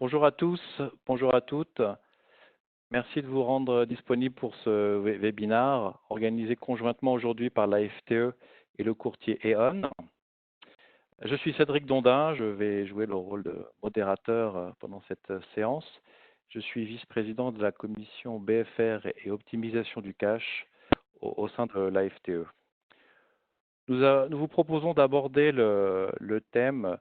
Bonjour à tous, bonjour à toutes. Merci de vous rendre disponible pour ce webinaire organisé conjointement aujourd'hui par la FTE et le courtier E.ON. Je suis Cédric Dondin, je vais jouer le rôle de modérateur pendant cette séance. Je suis vice-président de la commission BFR et optimisation du cash au sein de la FTE. Nous vous proposons d'aborder le thème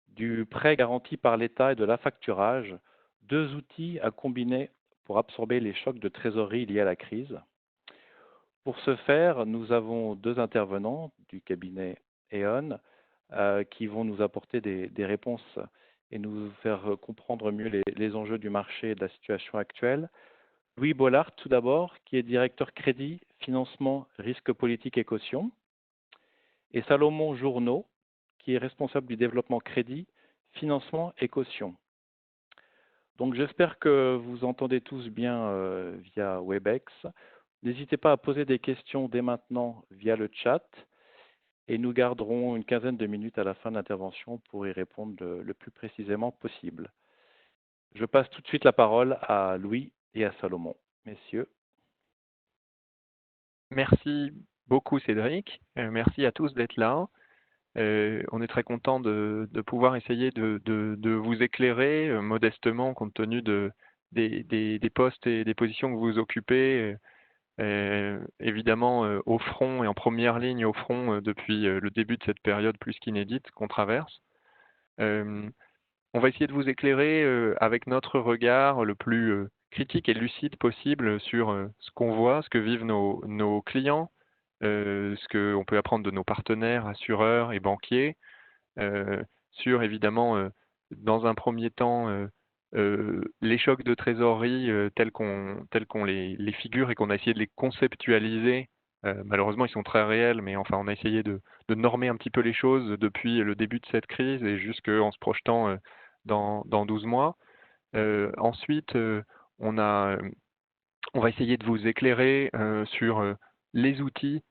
du prêt garanti par l'État et de l'affacturage, deux outils à combiner pour absorber les chocs de trésorerie liés à la crise. Pour ce faire, nous avons deux intervenants du cabinet E.ON qui vont nous apporter des réponses et nous faire comprendre mieux les enjeux du marché et de la situation actuelle. Louis Bollard, tout d'abord, qui est directeur crédit, financement, risque politique et caution, et Salomon Journeau, qui est responsable du développement crédit, financement et caution. Donc j'espère que vous entendez tous bien via Webex. N'hésitez pas à poser des questions dès maintenant via le chat et nous garderons une quinzaine de minutes à la fin de l'intervention pour y répondre le plus précisément possible. Je passe tout de suite la parole à Louis et à Salomon. Messieurs. Merci beaucoup Cédric, merci à tous d'être là. On est très content de pouvoir essayer de vous éclairer modestement compte tenu des postes et des positions que vous occupez, évidemment au front et en première ligne au front depuis le début de cette période plus qu'inédite qu'on traverse. On va essayer de vous éclairer avec notre regard le plus critique et lucide possible sur ce qu'on voit, ce que vivent nos clients, ce qu'on peut apprendre de nos partenaires, assureurs et banquiers, sur évidemment, dans un premier temps, les chocs de trésorerie tels qu'on les figure et qu'on a essayé de les conceptualiser. Malheureusement, ils sont très réels, mais enfin, on a essayé de normer un petit peu les choses depuis le début de cette crise et jusqu'en se projetant dans 12 mois. Ensuite, on va essayer de vous éclairer sur les outils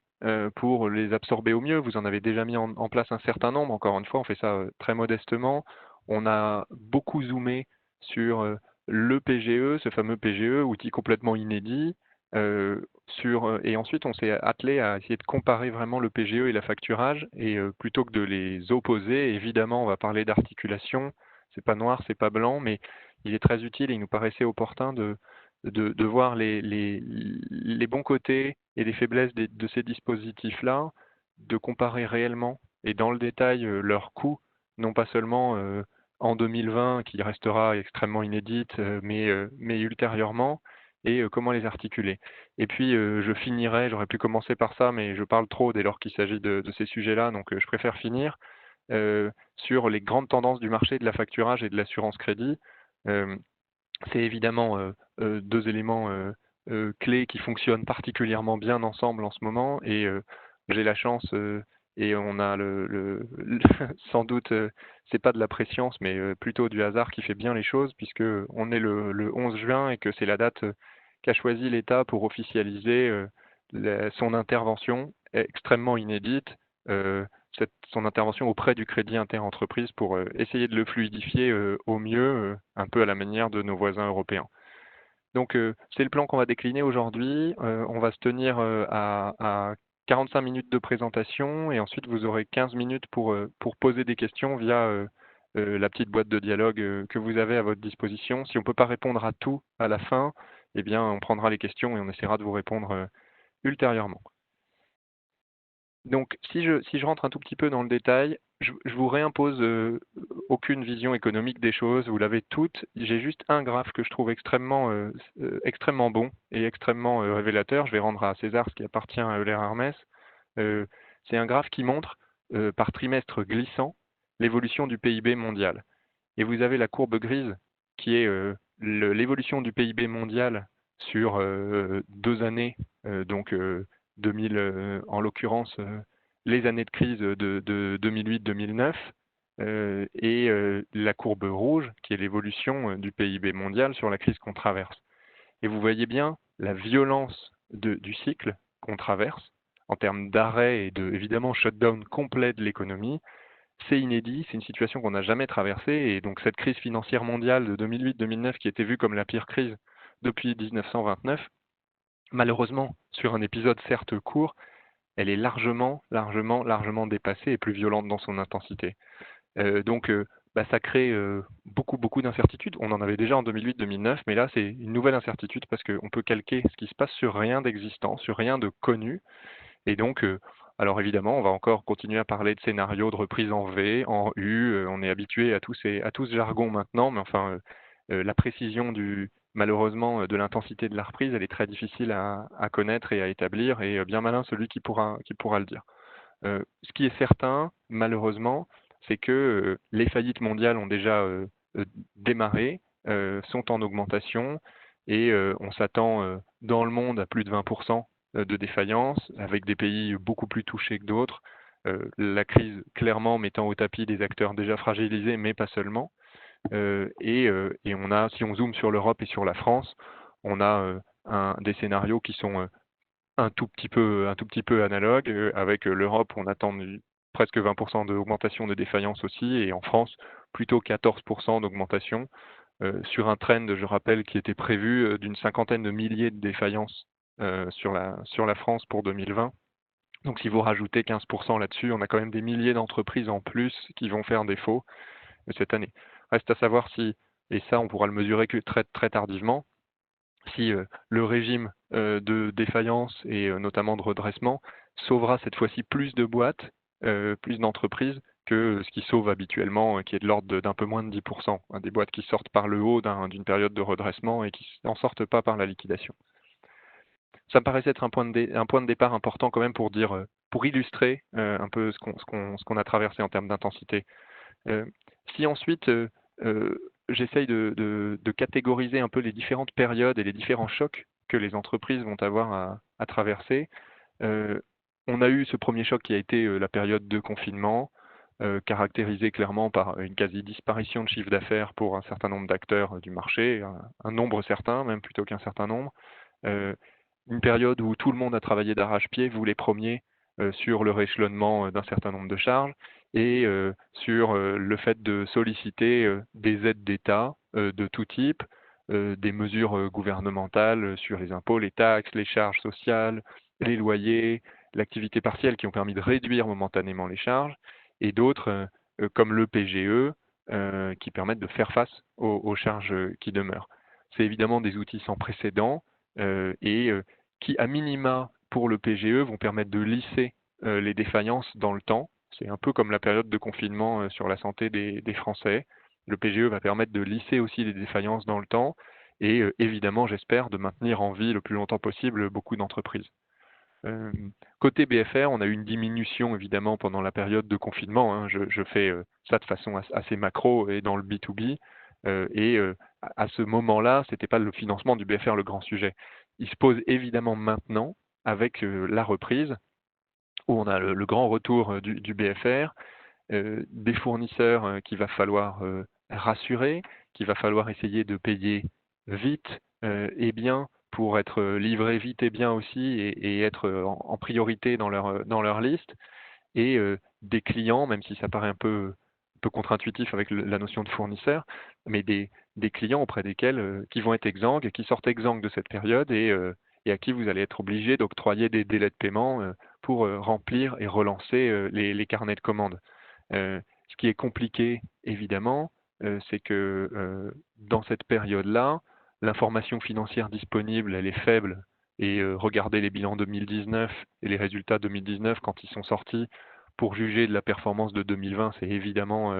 pour les absorber au mieux. Vous en avez déjà mis en place un certain nombre. Encore une fois, on fait ça très modestement. On a beaucoup zoomé sur le PGE, ce fameux PGE, outil complètement inédit. Et ensuite, on s'est attelé à essayer de comparer vraiment le PGE et l'affacturage. Et plutôt que de les opposer, évidemment, on va parler d'articulation. C'est pas noir, c'est pas blanc, mais il est très utile et il nous paraissait opportun de voir les bons côtés et les faiblesses de ces dispositifs-là, de comparer réellement et dans le détail leurs coûts, non pas seulement en 2020, qui restera extrêmement inédite, mais ultérieurement, et comment les articuler. Et puis, je finirai, j'aurais pu commencer par ça, mais je parle trop dès lors qu'il s'agit de ces sujets-là, donc je préfère finir sur les grandes tendances du marché de la facturage et de l'assurance crédit. C'est évidemment deux éléments clés qui fonctionnent particulièrement bien ensemble en ce moment et j'ai la chance et on a sans doute c'est pas de la préscience mais plutôt du hasard qui fait bien les choses puisque on est le 11 juin et que c'est la date qu'a choisi l'État pour officialiser son intervention extrêmement inédite, son intervention auprès du crédit interentreprise pour essayer de le fluidifier au mieux, un peu à la manière de nos voisins européens. Donc c'est le plan qu'on va décliner aujourd'hui. On va se tenir à 45 minutes de présentation et ensuite vous aurez 15 minutes pour poser des questions via la petite boîte de dialogue que vous avez à votre disposition. Si on ne peut pas répondre à tout à la fin, eh bien on prendra les questions et on essaiera de vous répondre ultérieurement. Donc, si je rentre un tout petit peu dans le détail, je vous réimpose aucune vision économique des choses, vous l'avez toutes. J'ai juste un graphe que je trouve extrêmement bon et extrêmement révélateur. Je vais rendre à César ce qui appartient à Euler Hermès. C'est un graphe qui montre par trimestre glissant l'évolution du PIB mondial. Et vous avez la courbe grise qui est l'évolution du PIB mondial sur 2 années, donc 2000, en l'occurrence les années de crise de 2008-2009, et la courbe rouge qui est l'évolution du PIB mondial sur la crise qu'on traverse. Et vous voyez bien la violence du cycle qu'on traverse en termes d'arrêt et de, évidemment, shutdown complet de l'économie. c'est inédit, c'est une situation qu'on n'a jamais traversée, et donc cette crise financière mondiale de 2008-2009 qui était vue comme la pire crise depuis 1929, malheureusement, sur un épisode certes court, elle est largement dépassée et plus violente dans son intensité. Donc, ça crée beaucoup d'incertitudes. On en avait déjà en 2008-2009, mais là, c'est une nouvelle incertitude parce qu'on peut calquer ce qui se passe sur rien d'existant, sur rien de connu. Et donc, alors évidemment, on va encore continuer à parler de scénarios de reprise en V, en U. On est habitué à tout ce jargon maintenant, mais enfin, la précision malheureusement, de l'intensité de la reprise, elle est très difficile à connaître et à établir, et bien malin celui qui pourra le dire. Ce qui est certain, malheureusement, c'est que les faillites mondiales ont déjà démarré, sont en augmentation, et on s'attend dans le monde à plus de 20% de défaillances, avec des pays beaucoup plus touchés que d'autres. La crise clairement mettant au tapis des acteurs déjà fragilisés, mais pas seulement. Et on a, si on zoome sur l'Europe et sur la France, on a des scénarios qui sont un tout petit peu analogues. Avec l'Europe, on attend presque 20% d'augmentation de défaillance aussi, et en France, plutôt 14% d'augmentation, sur un trend, je rappelle, qui était prévu d'une cinquantaine de milliers de défaillances sur la France pour 2020. Donc si vous rajoutez 15% là-dessus, on a quand même des milliers d'entreprises en plus qui vont faire défaut cette année. Reste à savoir si, et ça on pourra le mesurer que très, très tardivement, si le régime de défaillance et notamment de redressement sauvera cette fois-ci plus de boîtes, plus d'entreprises que ce qui sauve habituellement, qui est de l'ordre d'un peu moins de 10%, hein, des boîtes qui sortent par le haut d'une période de redressement et qui n'en sortent pas par la liquidation. Ça me paraissait être un point de départ important quand même pour dire, pour illustrer un peu ce qu'on a traversé en termes d'intensité. Si ensuite j'essaye de catégoriser un peu les différentes périodes et les différents chocs que les entreprises vont avoir à traverser, on a eu ce premier choc qui a été la période de confinement, caractérisée clairement par une quasi-disparition de chiffre d'affaires pour un certain nombre d'acteurs du marché, un nombre certain, même plutôt qu'un certain nombre. Une période où tout le monde a travaillé d'arrache-pied, vous les premiers, sur le rééchelonnement d'un certain nombre de charges, et sur le fait de solliciter des aides d'État de tout type, des mesures gouvernementales sur les impôts, les taxes, les charges sociales, les loyers, l'activité partielle, qui ont permis de réduire momentanément les charges, et d'autres comme le PGE qui permettent de faire face aux charges qui demeurent. C'est évidemment des outils sans précédent et qui, à minima, pour le PGE, vont permettre de lisser les défaillances dans le temps. C'est un peu comme la période de confinement sur la santé des Français. Le PGE va permettre de lisser aussi les défaillances dans le temps et évidemment, j'espère, de maintenir en vie le plus longtemps possible beaucoup d'entreprises. Côté BFR, on a eu une diminution évidemment pendant la période de confinement, hein. Je fais ça de façon assez macro et dans le B2B. À ce moment-là, ce n'était pas le financement du BFR le grand sujet. Il se pose évidemment maintenant avec la reprise, où on a le grand retour du BFR, des fournisseurs qu'il va falloir rassurer, qu'il va falloir essayer de payer vite et bien pour être livrés vite et bien aussi, et être en priorité dans leur liste, et des clients, même si ça paraît un peu contre-intuitif avec la notion de fournisseur, mais des clients auprès desquels qui vont être exsangues, qui sortent exsangues de cette période, et à qui vous allez être obligé d'octroyer des délais de paiement pour remplir et relancer les carnets de commandes. Ce qui est compliqué, évidemment, c'est que dans cette période-là, l'information financière disponible, elle est faible, et regardez les bilans 2019 et les résultats 2019 quand ils sont sortis pour juger de la performance de 2020, c'est évidemment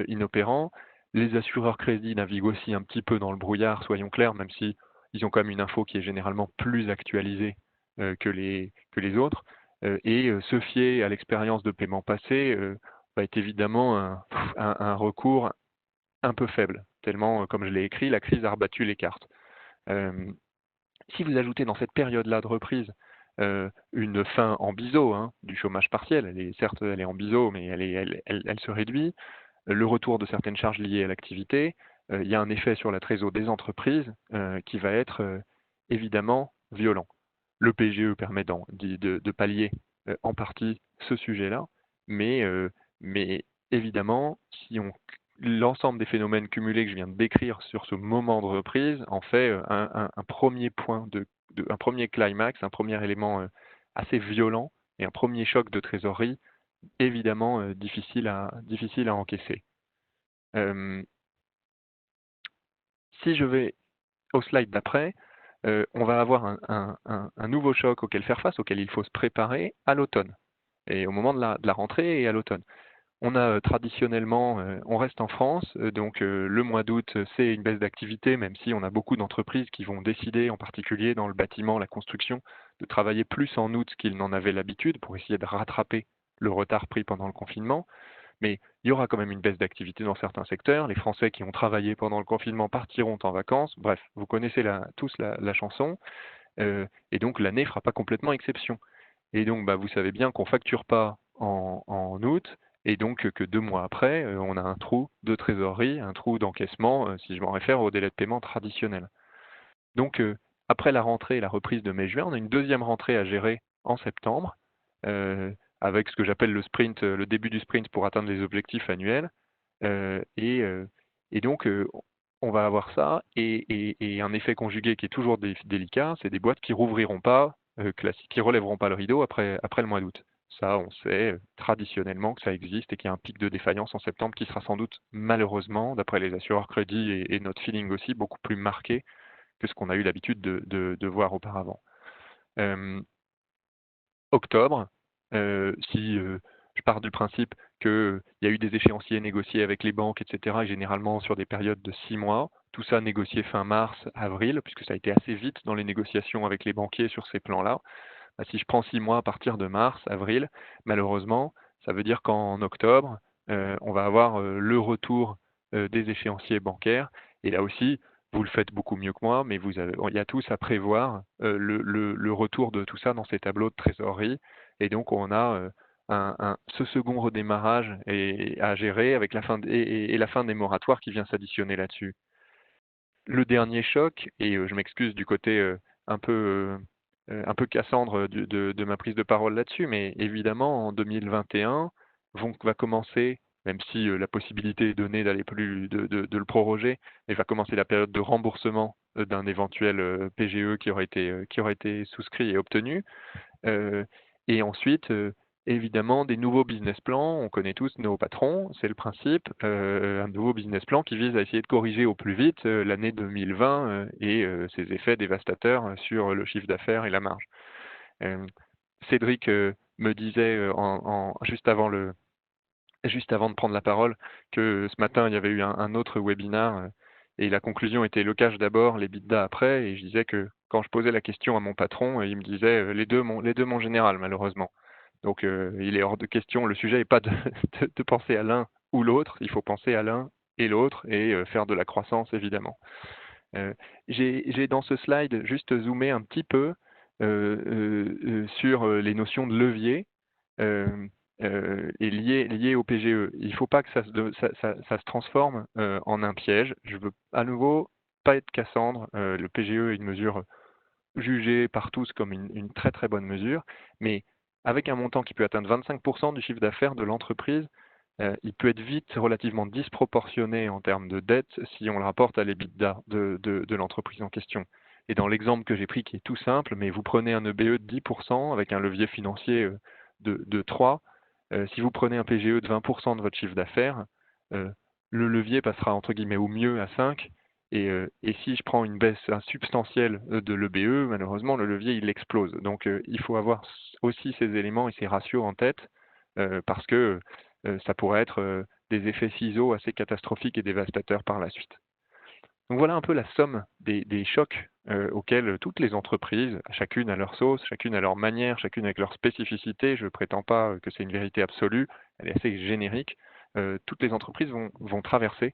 inopérant. Les assureurs crédits naviguent aussi un petit peu dans le brouillard, soyons clairs, même si ils ont quand même une info qui est généralement plus actualisée que les autres. Et se fier à l'expérience de paiement passé va être évidemment un recours un peu faible, tellement, comme je l'ai écrit, la crise a rebattu les cartes. Si vous ajoutez dans cette période-là de reprise une fin en biseau du chômage partiel, certes elle est en biseau, mais elle se réduit, le retour de certaines charges liées à l'activité, il y a un effet sur la trésorerie des entreprises qui va être évidemment violent. Le PGE permet de pallier en partie ce sujet-là, mais évidemment, si l'ensemble des phénomènes cumulés que je viens de décrire sur ce moment de reprise en fait un premier point un premier climax, un premier élément assez violent et un premier choc de trésorerie évidemment difficile à encaisser. Si je vais au slide d'après, on va avoir un nouveau choc auquel faire face, auquel il faut se préparer à l'automne, et au moment de la rentrée et à l'automne. On a traditionnellement, on reste en France, donc le mois d'août, c'est une baisse d'activité, même si on a beaucoup d'entreprises qui vont décider, en particulier dans le bâtiment, la construction, de travailler plus en août qu'ils n'en avaient l'habitude pour essayer de rattraper le retard pris pendant le confinement. Mais il y aura quand même une baisse d'activité dans certains secteurs. Les Français qui ont travaillé pendant le confinement partiront en vacances. Bref, vous connaissez tous la chanson. Et donc l'année ne fera pas complètement exception. Et donc vous savez bien qu'on ne facture pas en août, et donc que 2 mois après, on a un trou de trésorerie, un trou d'encaissement, si je m'en réfère au délai de paiement traditionnel. Donc après la rentrée et la reprise de mai-juin, on a une deuxième rentrée à gérer en septembre, avec ce que j'appelle le sprint, le début du sprint pour atteindre les objectifs annuels. Et donc, on va avoir ça, et un effet conjugué qui est toujours délicat, c'est des boîtes qui rouvriront pas, qui relèveront pas le rideau après le mois d'août. Ça, on sait traditionnellement que ça existe et qu'il y a un pic de défaillance en septembre qui sera sans doute, malheureusement, d'après les assureurs crédits et notre feeling aussi, beaucoup plus marqué que ce qu'on a eu l'habitude de voir auparavant. Octobre, si je pars du principe qu'il y a eu des échéanciers négociés avec les banques, etc., et généralement sur des périodes de 6 mois, tout ça négocié fin mars, avril, puisque ça a été assez vite dans les négociations avec les banquiers sur ces plans-là. Si je prends 6 mois à partir de mars, avril, malheureusement, ça veut dire qu'en octobre, on va avoir le retour des échéanciers bancaires. Et là aussi, vous le faites beaucoup mieux que moi, mais il y a tous à prévoir le retour de tout ça dans ces tableaux de trésorerie. Et donc, on a ce second redémarrage à gérer avec la fin et la fin des moratoires qui vient s'additionner là-dessus. Le dernier choc, et je m'excuse du côté un peu Cassandre de ma prise de parole là-dessus, mais évidemment, en 2021, va commencer, même si la possibilité est donnée d'aller de le proroger, mais va commencer la période de remboursement d'un éventuel PGE qui aurait été souscrit et obtenu. Et ensuite, évidemment, des nouveaux business plans. On connaît tous nos patrons, c'est le principe. Un nouveau business plan qui vise à essayer de corriger au plus vite l'année 2020 et ses effets dévastateurs sur le chiffre d'affaires et la marge. Cédric me disait juste avant de prendre la parole que ce matin, il y avait eu un autre webinar et la conclusion était le cash d'abord, les bidas après. Et je disais que quand je posais la question à mon patron, il me disait les deux, mon général, malheureusement. Donc il est hors de question, le sujet n'est pas de penser à l'un ou l'autre, il faut penser à l'un et l'autre et faire de la croissance, évidemment. J'ai dans ce slide juste zoomé un petit peu sur les notions de levier et liées au PGE. Il ne faut pas que ça se transforme en un piège. Je veux à nouveau pas être Cassandre. Le PGE est une mesure jugée par tous comme une très très bonne mesure, mais avec un montant qui peut atteindre 25% du chiffre d'affaires de l'entreprise, il peut être vite relativement disproportionné en termes de dette si on le rapporte à l'EBITDA de l'entreprise en question. Et dans l'exemple que j'ai pris qui est tout simple, mais vous prenez un EBE de 10% avec un levier financier de 3, si vous prenez un PGE de 20% de votre chiffre d'affaires, le levier passera entre guillemets au mieux à 5, et si je prends une baisse substantielle de l'EBE, malheureusement le levier il explose. Donc il faut avoir aussi ces éléments et ces ratios en tête, parce que ça pourrait être des effets ciseaux assez catastrophiques et dévastateurs par la suite. Donc voilà un peu la somme des chocs auxquels toutes les entreprises, chacune à leur sauce, chacune à leur manière, chacune avec leur spécificité, je ne prétends pas que c'est une vérité absolue, elle est assez générique, toutes les entreprises vont traverser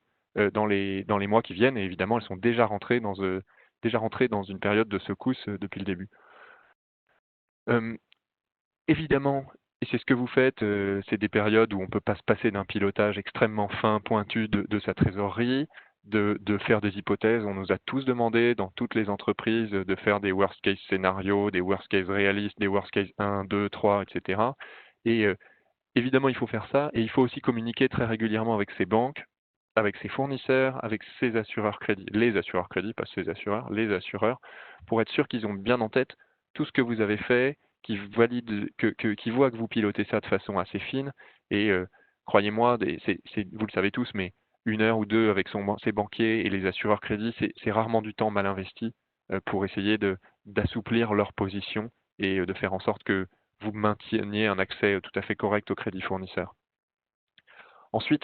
dans les mois qui viennent, et évidemment elles sont déjà rentrées dans une période de secousse depuis le début. Évidemment, et c'est ce que vous faites, c'est des périodes où on ne peut pas se passer d'un pilotage extrêmement fin, pointu de sa trésorerie, de faire des hypothèses. On nous a tous demandé dans toutes les entreprises de faire des worst case scénarios, des worst case réalistes, des worst case 1, 2, 3, etc. Et évidemment, il faut faire ça et il faut aussi communiquer très régulièrement avec ses banques, avec ses fournisseurs, avec ses assureurs crédit, les assureurs crédit, pas ses assureurs, les assureurs, pour être sûr qu'ils ont bien en tête tout ce que vous avez fait, qu'ils valident, qu'ils voient que vous pilotez ça de façon assez fine. Et croyez-moi, vous le savez tous, mais 1 heure ou 2 avec ses banquiers et les assureurs crédit, c'est rarement du temps mal investi pour essayer d'assouplir leur position et de faire en sorte que vous mainteniez un accès tout à fait correct au crédit fournisseur. Ensuite,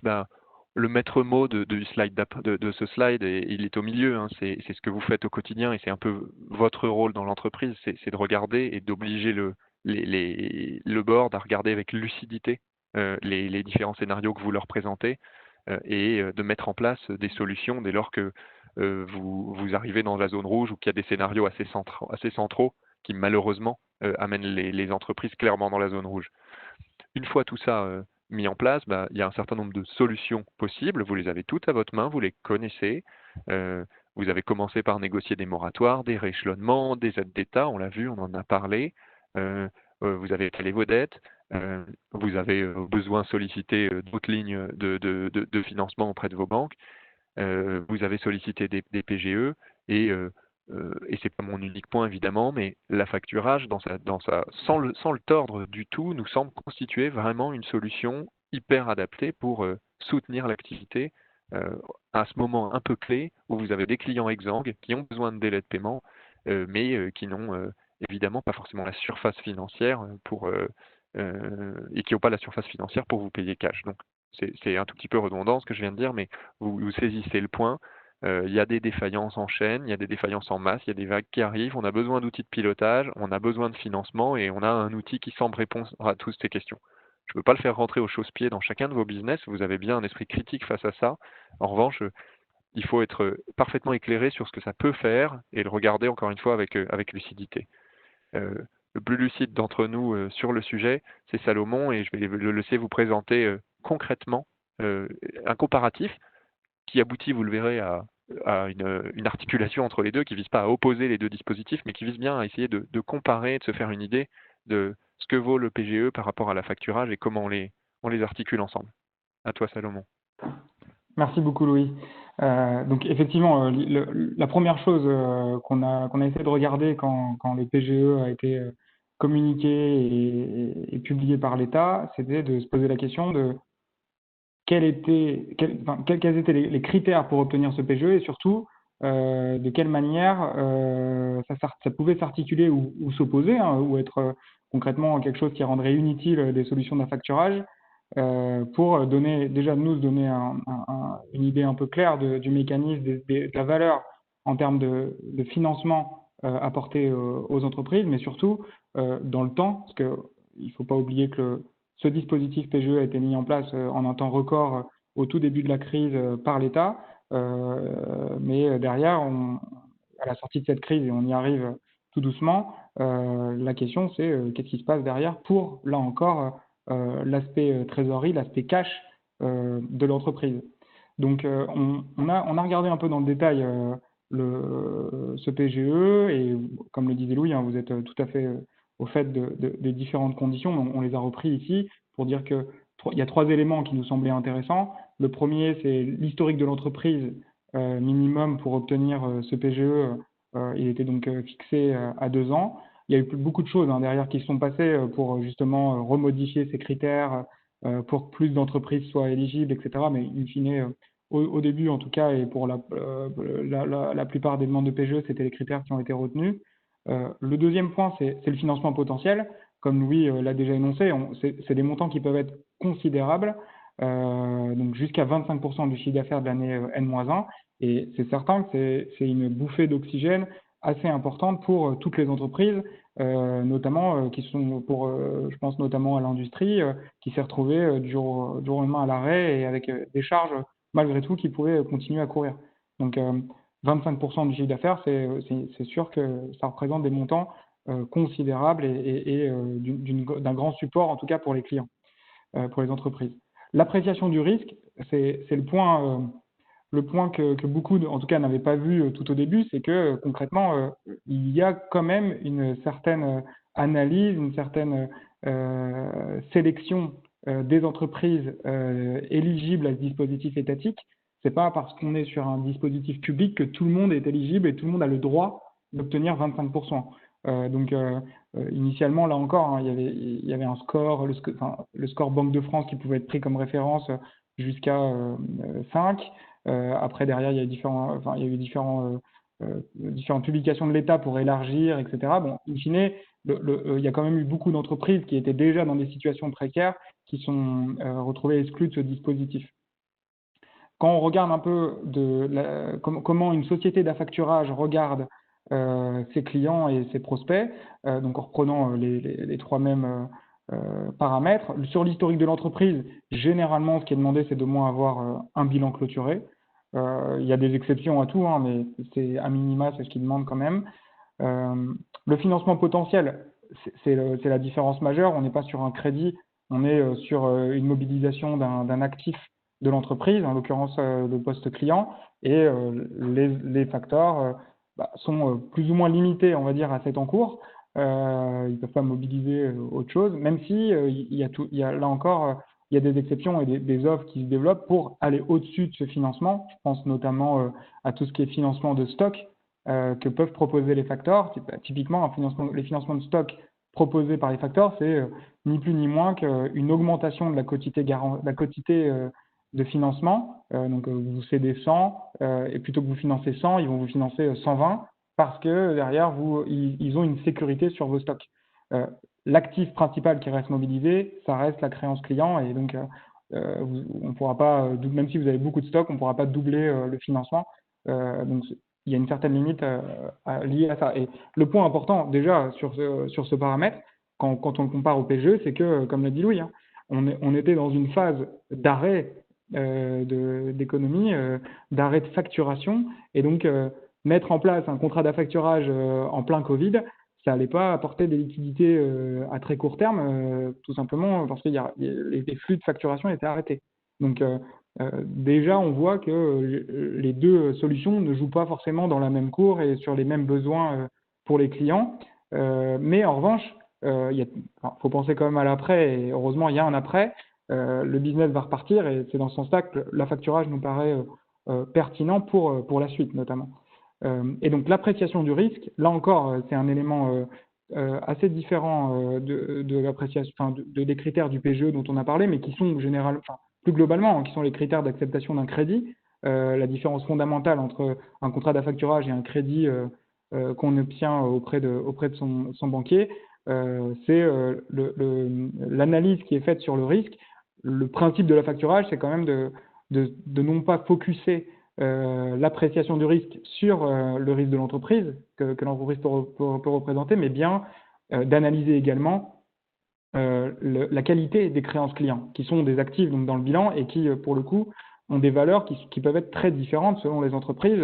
le maître mot de ce slide, il est au milieu, hein, c'est ce que vous faites au quotidien et c'est un peu votre rôle dans l'entreprise, c'est de regarder et d'obliger le board à regarder avec lucidité les différents scénarios que vous leur présentez et de mettre en place des solutions dès lors que vous arrivez dans la zone rouge ou qu'il y a des scénarios assez centraux qui malheureusement amènent les entreprises clairement dans la zone rouge. Une fois tout ça mis en place, il y a un certain nombre de solutions possibles. Vous les avez toutes à votre main, vous les connaissez. Vous avez commencé par négocier des moratoires, des rééchelonnements, des aides d'État, on l'a vu, on en a parlé. Vous avez étalé vos dettes. Vous avez besoin de solliciter d'autres lignes de financement auprès de vos banques. Vous avez sollicité des PGE et c'est pas mon unique point évidemment, mais l'affacturage sans le tordre du tout, nous semble constituer vraiment une solution hyper adaptée pour soutenir l'activité à ce moment un peu clé où vous avez des clients exsangues qui ont besoin de délais de paiement, mais qui n'ont évidemment pas forcément la surface financière et qui n'ont pas la surface financière pour vous payer cash. Donc c'est un tout petit peu redondant ce que je viens de dire, mais vous saisissez le point. Il y a des défaillances en chaîne, il y a des défaillances en masse, il y a des vagues qui arrivent, on a besoin d'outils de pilotage, on a besoin de financement et on a un outil qui semble répondre à toutes ces questions. Je ne peux pas le faire rentrer au chausse-pied dans chacun de vos business, vous avez bien un esprit critique face à ça. En revanche, il faut être parfaitement éclairé sur ce que ça peut faire et le regarder encore une fois avec lucidité. Le plus lucide d'entre nous sur le sujet, c'est Salomon et je vais le laisser vous présenter concrètement un comparatif qui aboutit, vous le verrez, à une articulation entre les deux qui ne vise pas à opposer les deux dispositifs, mais qui vise bien à essayer de comparer, de se faire une idée de ce que vaut le PGE par rapport à la facturage et comment on les articule ensemble. À toi, Salomon. Merci beaucoup, Louis. Donc effectivement, la première chose qu'on a essayé de regarder quand le PGE a été communiqué et publié par l'État, c'était de se poser la question de quels étaient les critères pour obtenir ce PGE et surtout de quelle manière ça pouvait s'articuler ou s'opposer, hein, ou être concrètement quelque chose qui rendrait inutile des solutions d'affacturage pour donner une idée un peu claire du mécanisme, de la valeur en termes de financement apporté aux entreprises, mais surtout dans le temps, parce qu'il ne faut pas oublier que ce dispositif PGE a été mis en place en un temps record au tout début de la crise par l'État, mais derrière, à la sortie de cette crise, et on y arrive tout doucement, la question c'est qu'est-ce qui se passe derrière pour, là encore, l'aspect trésorerie, l'aspect cash de l'entreprise. Donc on a regardé un peu dans le détail ce PGE et comme le disait Louis, hein, vous êtes tout à fait au fait des différentes conditions. On les a repris ici pour dire que il y a 3 éléments qui nous semblaient intéressants. Le premier, c'est l'historique de l'entreprise minimum pour obtenir ce PGE. Il était donc fixé à 2 ans. Il y a eu beaucoup de choses derrière qui se sont passées pour justement remodifier ces critères pour que plus d'entreprises soient éligibles, etc. Mais in fine, au début en tout cas, et pour la plupart des demandes de PGE, c'était les critères qui ont été retenus. Le deuxième point, c'est le financement potentiel. Comme Louis l'a déjà énoncé, c'est des montants qui peuvent être considérables, donc jusqu'à 25% du chiffre d'affaires de l'année N-1. Et c'est certain que c'est une bouffée d'oxygène assez importante pour toutes les entreprises, notamment qui sont je pense notamment à l'industrie, qui s'est retrouvée du jour au lendemain à l'arrêt et avec des charges malgré tout qui pouvaient continuer à courir. Donc 25% du chiffre d'affaires, c'est sûr que ça représente des montants considérables et d'un grand support en tout cas pour les clients, pour les entreprises. L'appréciation du risque, c'est le point que beaucoup, en tout cas, n'avaient pas vu tout au début, c'est que concrètement, il y a quand même une certaine analyse, une certaine sélection des entreprises éligibles à ce dispositif étatique. C'est pas parce qu'on est sur un dispositif public que tout le monde est éligible et tout le monde a le droit d'obtenir 25%. Initialement, là encore, hein, il y avait un score, le score Banque de France qui pouvait être pris comme référence jusqu'à 5. Après, derrière, il y a eu différentes publications de l'État pour élargir, etc. Bon, in fine, il y a quand même eu beaucoup d'entreprises qui étaient déjà dans des situations précaires qui sont retrouvées exclues de ce dispositif. Quand on regarde un peu comment une société d'affacturage regarde ses clients et ses prospects, donc en reprenant les trois mêmes paramètres, sur l'historique de l'entreprise, généralement, ce qui est demandé, c'est d'au moins avoir un bilan clôturé. Il y a des exceptions à tout, hein, mais c'est à minima, c'est ce qu'ils demandent quand même. Le financement potentiel, c'est la différence majeure. On n'est pas sur un crédit, on est sur une mobilisation d'un actif de l'entreprise, en l'occurrence le poste client, et les facteurs sont plus ou moins limités, on va dire, à cet encours. Ils ne peuvent pas mobiliser autre chose, même si là encore, il y a des exceptions et des offres qui se développent pour aller au-dessus de ce financement. Je pense notamment à tout ce qui est financement de stock que peuvent proposer les factors. Typiquement, les financements de stock proposés par les factors, c'est ni plus ni moins qu'une augmentation de la quotité de financement. Donc, vous cédez 100 et plutôt que vous financez 100, ils vont vous financer 120 parce que derrière, ils ont une sécurité sur vos stocks. L'actif principal qui reste mobilisé, ça reste la créance client et donc on pourra pas, même si vous avez beaucoup de stocks, on ne pourra pas doubler le financement. Donc, il y a une certaine limite liée à ça. Et le point important déjà sur ce paramètre, quand on le compare au PGE, c'est que, comme l'a dit Louis, hein, on était dans une phase d'arrêt d'économie, d'arrêt de facturation, et donc mettre en place un contrat d'affacturage en plein Covid, ça n'allait pas apporter des liquidités à très court terme, tout simplement parce que les flux de facturation étaient arrêtés. Donc déjà, on voit que les deux solutions ne jouent pas forcément dans la même cour et sur les mêmes besoins pour les clients. Mais en revanche, faut penser quand même à l'après, et heureusement, il y a un après. Le business va repartir et c'est dans ce sens-là que l'affacturage nous paraît pertinent pour la suite, notamment. Et donc, l'appréciation du risque, là encore, c'est un élément assez différent de l'appréciation, des critères du PGE dont on a parlé, mais qui sont plus globalement, hein, qui sont les critères d'acceptation d'un crédit. La différence fondamentale entre un contrat d'affacturage et un crédit qu'on obtient auprès de son banquier, c'est l'analyse qui est faite sur le risque. Le principe de l'affacturage, c'est quand même de non pas focuser l'appréciation du risque sur le risque de l'entreprise que l'entreprise peut représenter, mais bien d'analyser également la qualité des créances clients, qui sont des actifs donc, dans le bilan et qui, pour le coup, ont des valeurs qui peuvent être très différentes selon les entreprises.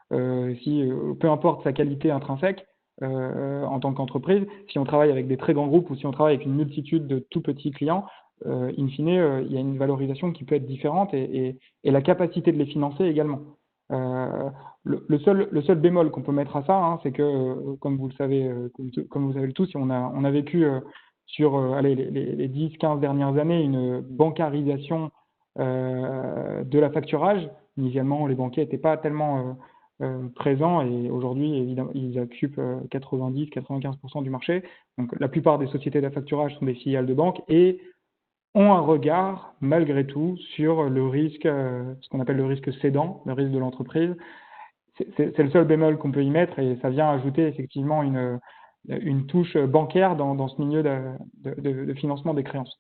Peu importe sa qualité intrinsèque en tant qu'entreprise, si on travaille avec des très grands groupes ou si on travaille avec une multitude de tout petits clients, in fine, il y a une valorisation qui peut être différente et la capacité de les financer également. Le seul bémol qu'on peut mettre à ça, hein, c'est que, comme vous le savez, comme vous savez tous, on a vécu sur les 10-15 dernières années une bancarisation de l'affacturage. Initialement, les banquiers n'étaient pas tellement présents et aujourd'hui, évidemment, ils occupent 90-95% du marché. Donc, la plupart des sociétés d'affacturage sont des filiales de banques et ont un regard, malgré tout, sur le risque, ce qu'on appelle le risque cédant, le risque de l'entreprise. C'est le seul bémol qu'on peut y mettre et ça vient ajouter effectivement une touche bancaire dans ce milieu de financement des créances.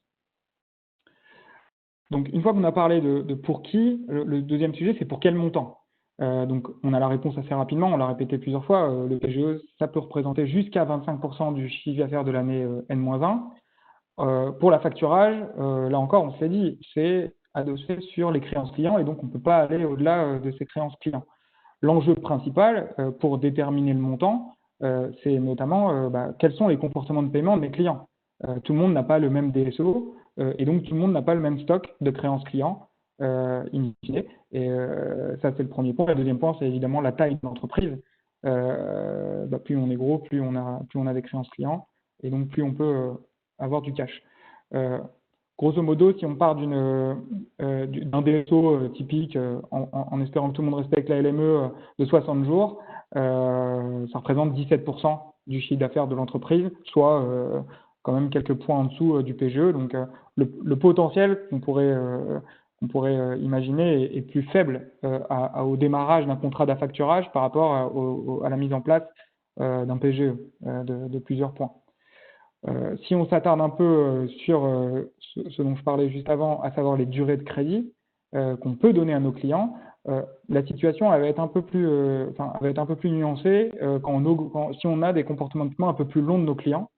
Donc, une fois qu'on a parlé de pour qui, le deuxième sujet, c'est pour quel montant. Donc, on a la réponse assez rapidement, on l'a répété plusieurs fois, le PGE, ça peut représenter jusqu'à 25% du chiffre d'affaires de l'année N-1. Pour l'affacturage, là encore, on s'est dit, c'est adossé sur les créances clients et donc on ne peut pas aller au-delà de ces créances clients. L'enjeu principal pour déterminer le montant, c'est notamment quels sont les comportements de paiement de mes clients. Tout le monde n'a pas le même DSO et donc tout le monde n'a pas le même stock de créances clients in fine. Et ça, c'est le premier point. Le deuxième point, c'est évidemment la taille de l'entreprise. Plus on est gros, plus on a des créances clients et donc plus on peut avoir du cash. grosso modo, si on part d'un DSO typique, en espérant que tout le monde respecte la LME de 60 jours, ça représente 17% du chiffre d'affaires de l'entreprise, soit quand même quelques points en dessous du PGE. Donc le potentiel qu'on pourrait imaginer est plus faible au démarrage d'un contrat d'affacturage par rapport à la mise en place d'un PGE de plusieurs points. Si on s'attarde un peu sur ce dont je parlais juste avant, à savoir les durées de crédit qu'on peut donner à nos clients, la situation elle va être un peu plus, nuancée si on a des comportements de paiement un peu plus longs de nos clients.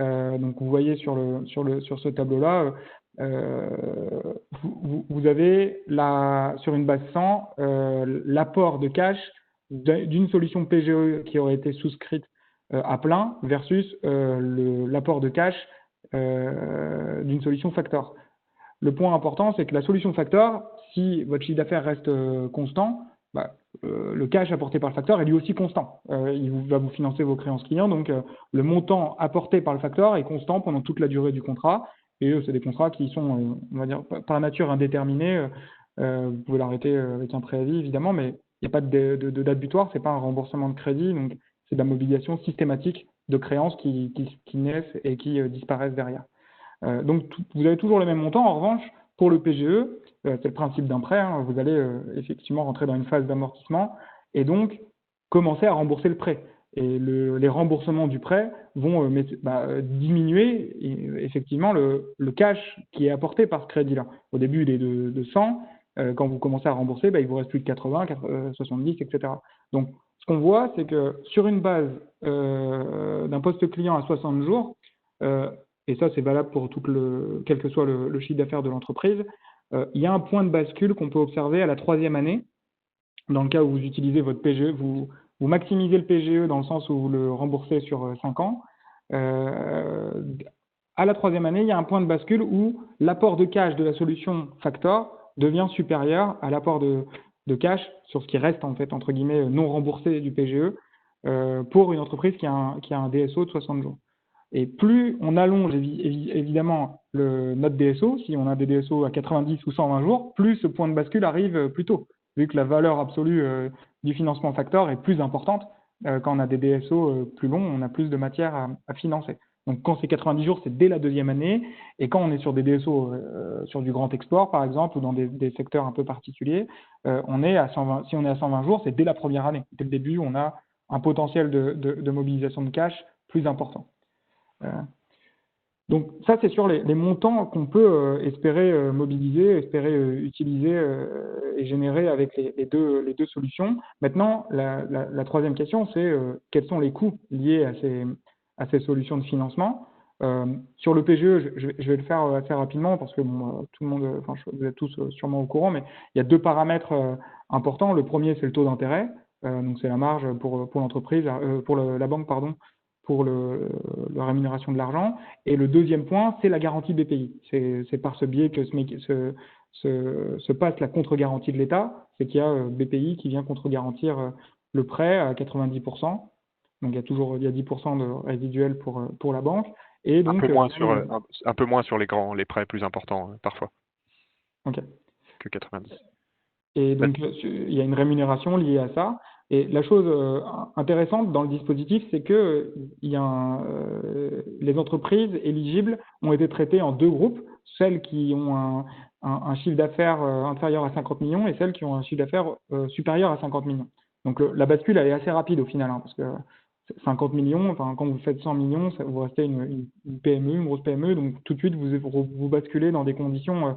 Donc vous voyez sur ce tableau-là, vous avez sur une base 100 l'apport de cash d'une solution PGE qui aurait été souscrite à plein versus l'apport de cash d'une solution factor. Le point important, c'est que la solution factor, si votre chiffre d'affaires reste constant, le cash apporté par le facteur est lui aussi constant. Il va vous financer vos créances clients, donc le montant apporté par le facteur est constant pendant toute la durée du contrat. Et c'est des contrats qui sont, on va dire, par nature indéterminés. Vous pouvez l'arrêter avec un préavis, évidemment, mais il n'y a pas de date butoir, c'est pas un remboursement de crédit, donc c'est de la mobilisation systématique de créances qui naissent et qui disparaissent derrière. Donc vous avez toujours les mêmes montants. En revanche, pour le PGE, c'est le principe d'un prêt, hein, vous allez effectivement rentrer dans une phase d'amortissement et donc commencer à rembourser le prêt. Et les remboursements du prêt vont diminuer effectivement le cash qui est apporté par ce crédit-là. Au début, il est de 100. Quand vous commencez à rembourser, il vous reste plus de 80, 70, etc. Donc, ce qu'on voit, c'est que sur une base d'un poste client à 60 jours, et ça c'est valable pour quel que soit le chiffre d'affaires de l'entreprise, il y a un point de bascule qu'on peut observer à la 3e année, dans le cas où vous utilisez votre PGE, vous maximisez le PGE dans le sens où vous le remboursez sur 5 ans. À la 3e année, il y a un point de bascule où l'apport de cash de la solution Factor devient supérieur à l'apport de cash sur ce qui reste, en fait, entre guillemets, non remboursé du PGE pour une entreprise qui a un DSO de 60 jours. Et plus on allonge évidemment notre DSO, si on a des DSO à 90 ou 120 jours, plus ce point de bascule arrive plus tôt, vu que la valeur absolue du financement factor est plus importante. Quand on a des DSO plus longs, on a plus de matière à financer. Donc quand c'est 90 jours, c'est dès la 2e année. Et quand on est sur des DSO sur du grand export, par exemple, ou dans des secteurs un peu particuliers, si on est à 120 jours, c'est dès la 1re année. Dès le début, on a un potentiel de mobilisation de cash plus important. Donc ça, c'est sur les montants qu'on peut espérer mobiliser, espérer utiliser et générer avec les deux solutions. Maintenant, la 3e question, c'est quels sont les coûts liés à ces solutions de financement. Sur le PGE, je vais le faire assez rapidement parce que tout le monde, vous êtes tous sûrement au courant, mais il y a 2 paramètres importants. Le premier, c'est le taux d'intérêt, donc c'est la marge pour l'entreprise, pour la banque, pardon, pour la rémunération de l'argent. Et le 2e point, c'est la garantie BPI. C'est par ce biais que se passe la contre-garantie de l'État, c'est qu'il y a BPI qui vient contre-garantir le prêt à 90%. Donc il y a 10% de résiduel pour la banque. Et donc, un peu moins sur les prêts plus importants, parfois, que 90. Et donc, il y a une rémunération liée à ça. Et la chose intéressante dans le dispositif, c'est que les entreprises éligibles ont été traitées en 2 groupes, celles qui ont un chiffre d'affaires inférieur à 50 millions et celles qui ont un chiffre d'affaires supérieur à 50 millions. Donc la bascule, elle est assez rapide au final, parce que 50 millions, quand vous faites 100 millions, vous restez une PME, une grosse PME, donc tout de suite vous basculez dans des conditions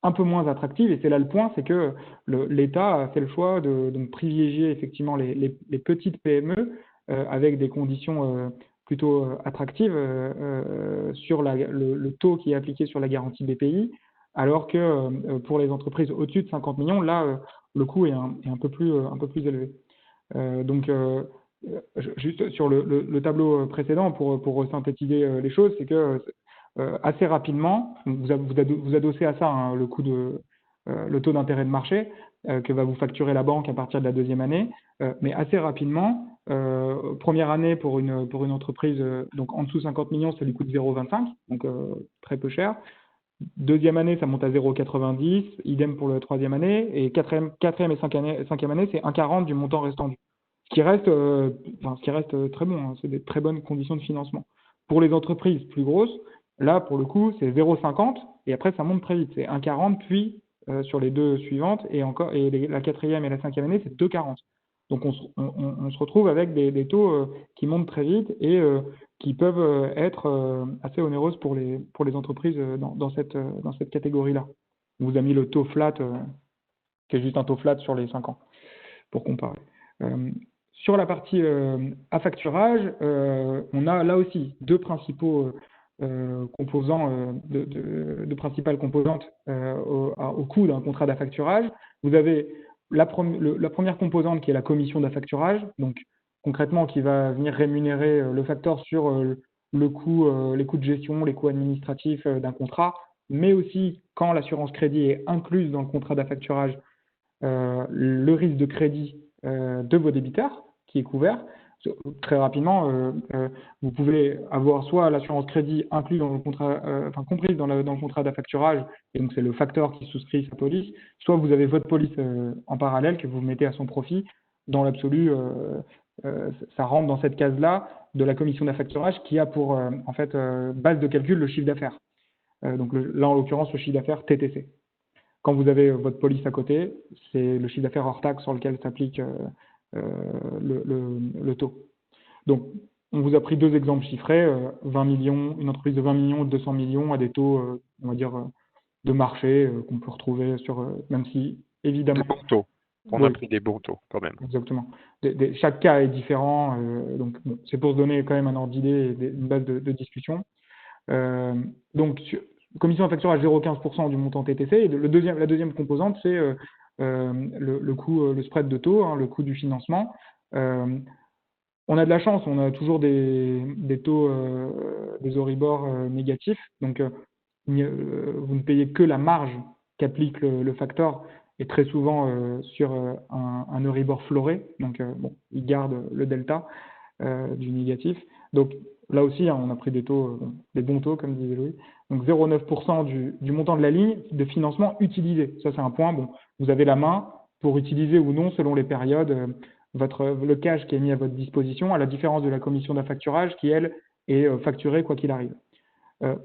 un peu moins attractive. Et c'est là le point, c'est que l'État a fait le choix de privilégier effectivement les petites PME avec des conditions plutôt attractives sur le taux qui est appliqué sur la garantie BPI, alors que pour les entreprises au-dessus de 50 millions, là, le coût est un peu plus élevé. Donc, juste sur le tableau précédent, pour synthétiser les choses, c'est que assez rapidement, vous adossez à ça le taux d'intérêt de marché que va vous facturer la banque à partir de la 2e année, mais assez rapidement, première année pour une entreprise donc en dessous de 50 millions, ça lui coûte 0,25, donc très peu cher. Deuxième année, ça monte à 0,90, idem pour la troisième année, et quatrième et cinquième année, c'est 1,40 du montant restant dû. Ce qui reste très bon, hein, c'est des très bonnes conditions de financement. Pour les entreprises plus grosses, là, pour le coup, c'est 0,50, et après, ça monte très vite. C'est 1,40, puis sur les deux suivantes, et la quatrième et la cinquième année, c'est 2,40. Donc, on se retrouve avec des taux qui montent très vite et qui peuvent être assez onéreuses pour les entreprises dans cette catégorie-là. On vous a mis le taux flat, qui est juste un taux flat sur les 5 ans, pour comparer. Sur la partie affacturage, on a là aussi deux principaux composants, de principales composantes au coût d'un contrat d'affacturage. Vous avez la première composante qui est la commission d'affacturage, donc concrètement qui va venir rémunérer le facteur sur les coûts de gestion, les coûts administratifs d'un contrat, mais aussi quand l'assurance crédit est incluse dans le contrat d'affacturage, le risque de crédit de vos débiteurs qui est couvert. Très rapidement, vous pouvez avoir soit l'assurance crédit inclus dans le contrat, comprise dans le contrat d'affacturage, et donc c'est le facteur qui souscrit sa police, soit vous avez votre police en parallèle que vous mettez à son profit. Dans l'absolu, ça rentre dans cette case-là de la commission d'affacturage qui a pour base de calcul le chiffre d'affaires. Donc là, en l'occurrence, le chiffre d'affaires TTC. Quand vous avez votre police à côté, c'est le chiffre d'affaires hors taxe sur lequel s'applique le taux. Donc, on vous a pris deux exemples chiffrés, 20 millions, une entreprise de 20 millions, 200 millions à des taux, on va dire, de marché qu'on peut retrouver sur, même si évidemment… Des bons taux. On a pris des bons taux quand même. Exactement. Chaque cas est différent, donc bon, c'est pour se donner quand même un ordre d'idée et une base de discussion. Donc, commission d'affacturage 0,15% du montant TTC. Et la deuxième composante, c'est le coût, le spread de taux, hein, le coût du financement. On a de la chance, on a toujours des taux, des Euribor négatifs. Donc, vous ne payez que la marge qu'applique le facteur, et très souvent sur un Euribor floré. Donc, bon, il garde le delta du négatif. Donc, là aussi, hein, on a pris des taux, des bons taux, comme disait Louis. Donc 0,9% du montant de la ligne de financement utilisé. Ça, c'est un point. Bon, vous avez la main pour utiliser ou non, selon les périodes, le cash qui est mis à votre disposition, à la différence de la commission d'affacturage qui, elle, est facturée quoi qu'il arrive.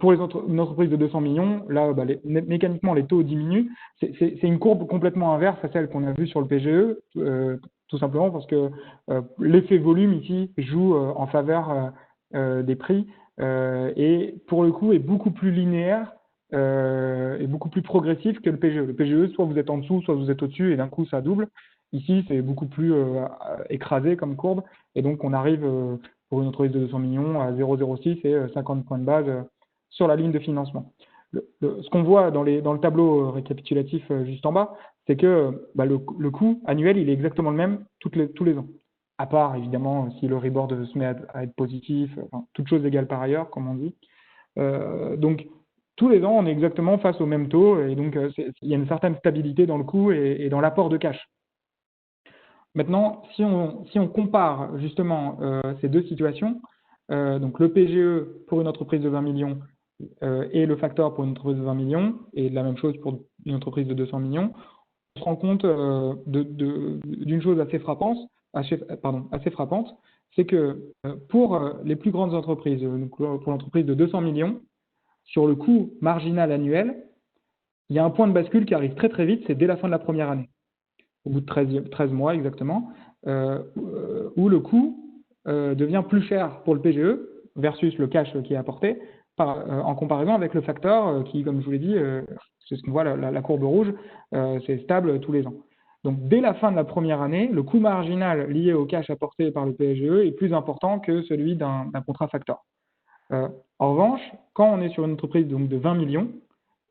Pour une entreprise de 200 millions, là, mécaniquement, les taux diminuent. C'est une courbe complètement inverse à celle qu'on a vue sur le PGE, tout simplement parce que l'effet volume ici joue en faveur des prix et pour le coup est beaucoup plus linéaire et beaucoup plus progressif que le PGE. Le PGE, soit vous êtes en dessous, soit vous êtes au-dessus et d'un coup ça double. Ici, c'est beaucoup plus écrasé comme courbe et donc on arrive pour une entreprise de 200 millions à 0,06 et 50 points de base sur la ligne de financement. Ce qu'on voit dans le tableau récapitulatif juste en bas, c'est que le coût annuel, il est exactement le même tous les ans. À part, évidemment, si le rebord se met à être positif, toutes choses égales par ailleurs, comme on dit. Donc, tous les ans, on est exactement face au même taux, et donc il y a une certaine stabilité dans le coût et dans l'apport de cash. Maintenant, si on compare justement ces deux situations, donc le PGE pour une entreprise de 20 millions et le facteur pour une entreprise de 20 millions, et la même chose pour une entreprise de 200 millions, on se rend compte d'une chose assez frappante, c'est que pour les plus grandes entreprises, pour l'entreprise de 200 millions, sur le coût marginal annuel, il y a un point de bascule qui arrive très très vite, c'est dès la fin de la première année, au bout de 13 mois exactement, où le coût devient plus cher pour le PGE versus le cash qui est apporté, en comparaison avec le facteur qui, comme je vous l'ai dit, c'est ce qu'on voit, la courbe rouge, c'est stable tous les ans. Donc, dès la fin de la première année, le coût marginal lié au cash apporté par le PGE est plus important que celui d'un contrat factor. En revanche, quand on est sur une entreprise donc, de 20 millions,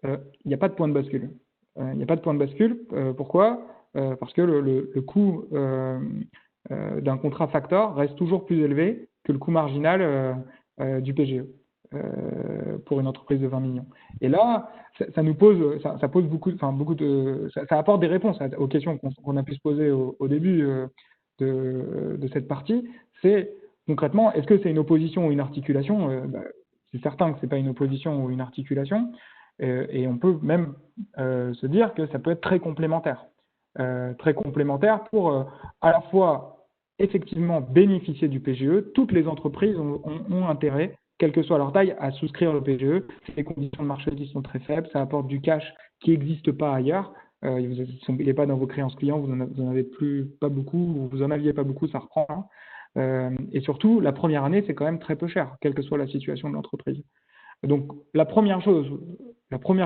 il n'y a pas de point de bascule. Il n'y a pas de point de bascule. Pourquoi ? Parce que le coût d'un contrat factor reste toujours plus élevé que le coût marginal du PGE. Pour une entreprise de 20 millions. Et là, ça nous pose, ça pose ça apporte des réponses aux questions qu'on a pu se poser au début de cette partie. C'est concrètement, est-ce que c'est une opposition ou une articulation ? C'est certain que c'est pas une opposition ou une articulation. Et on peut même se dire que ça peut être très complémentaire. Très complémentaire pour à la fois effectivement bénéficier du PGE. Toutes les entreprises ont intérêt, quelle que soit leur taille, à souscrire le PGE. Les conditions de marché qui sont très faibles, ça apporte du cash qui n'existe pas ailleurs. Il n'est pas dans vos créances clients, vous n'en avez pas beaucoup, ou vous en aviez pas beaucoup, ça reprend. Et surtout, la première année, c'est quand même très peu cher, quelle que soit la situation de l'entreprise. Donc, la première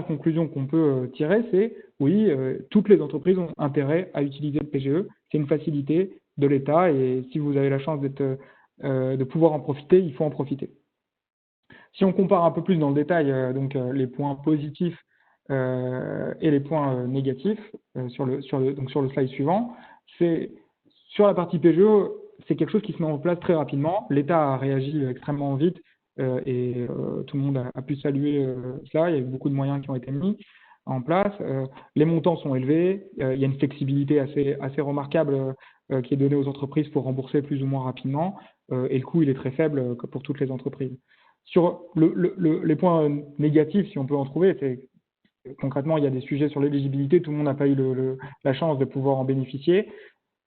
conclusion qu'on peut tirer, c'est oui, toutes les entreprises ont intérêt à utiliser le PGE. C'est une facilité de l'État et si vous avez la chance de pouvoir en profiter, il faut en profiter. Si on compare un peu plus dans le détail les points positifs et les points négatifs sur le slide suivant, c'est sur la partie PGE, c'est quelque chose qui se met en place très rapidement. L'État a réagi extrêmement vite et tout le monde a pu saluer cela. Il y a eu beaucoup de moyens qui ont été mis en place. Les montants sont élevés. Il y a une flexibilité assez remarquable qui est donnée aux entreprises pour rembourser plus ou moins rapidement. Et le coût, il est très faible pour toutes les entreprises. Sur les points négatifs, si on peut en trouver, c'est concrètement, il y a des sujets sur l'éligibilité. Tout le monde n'a pas eu la chance de pouvoir en bénéficier.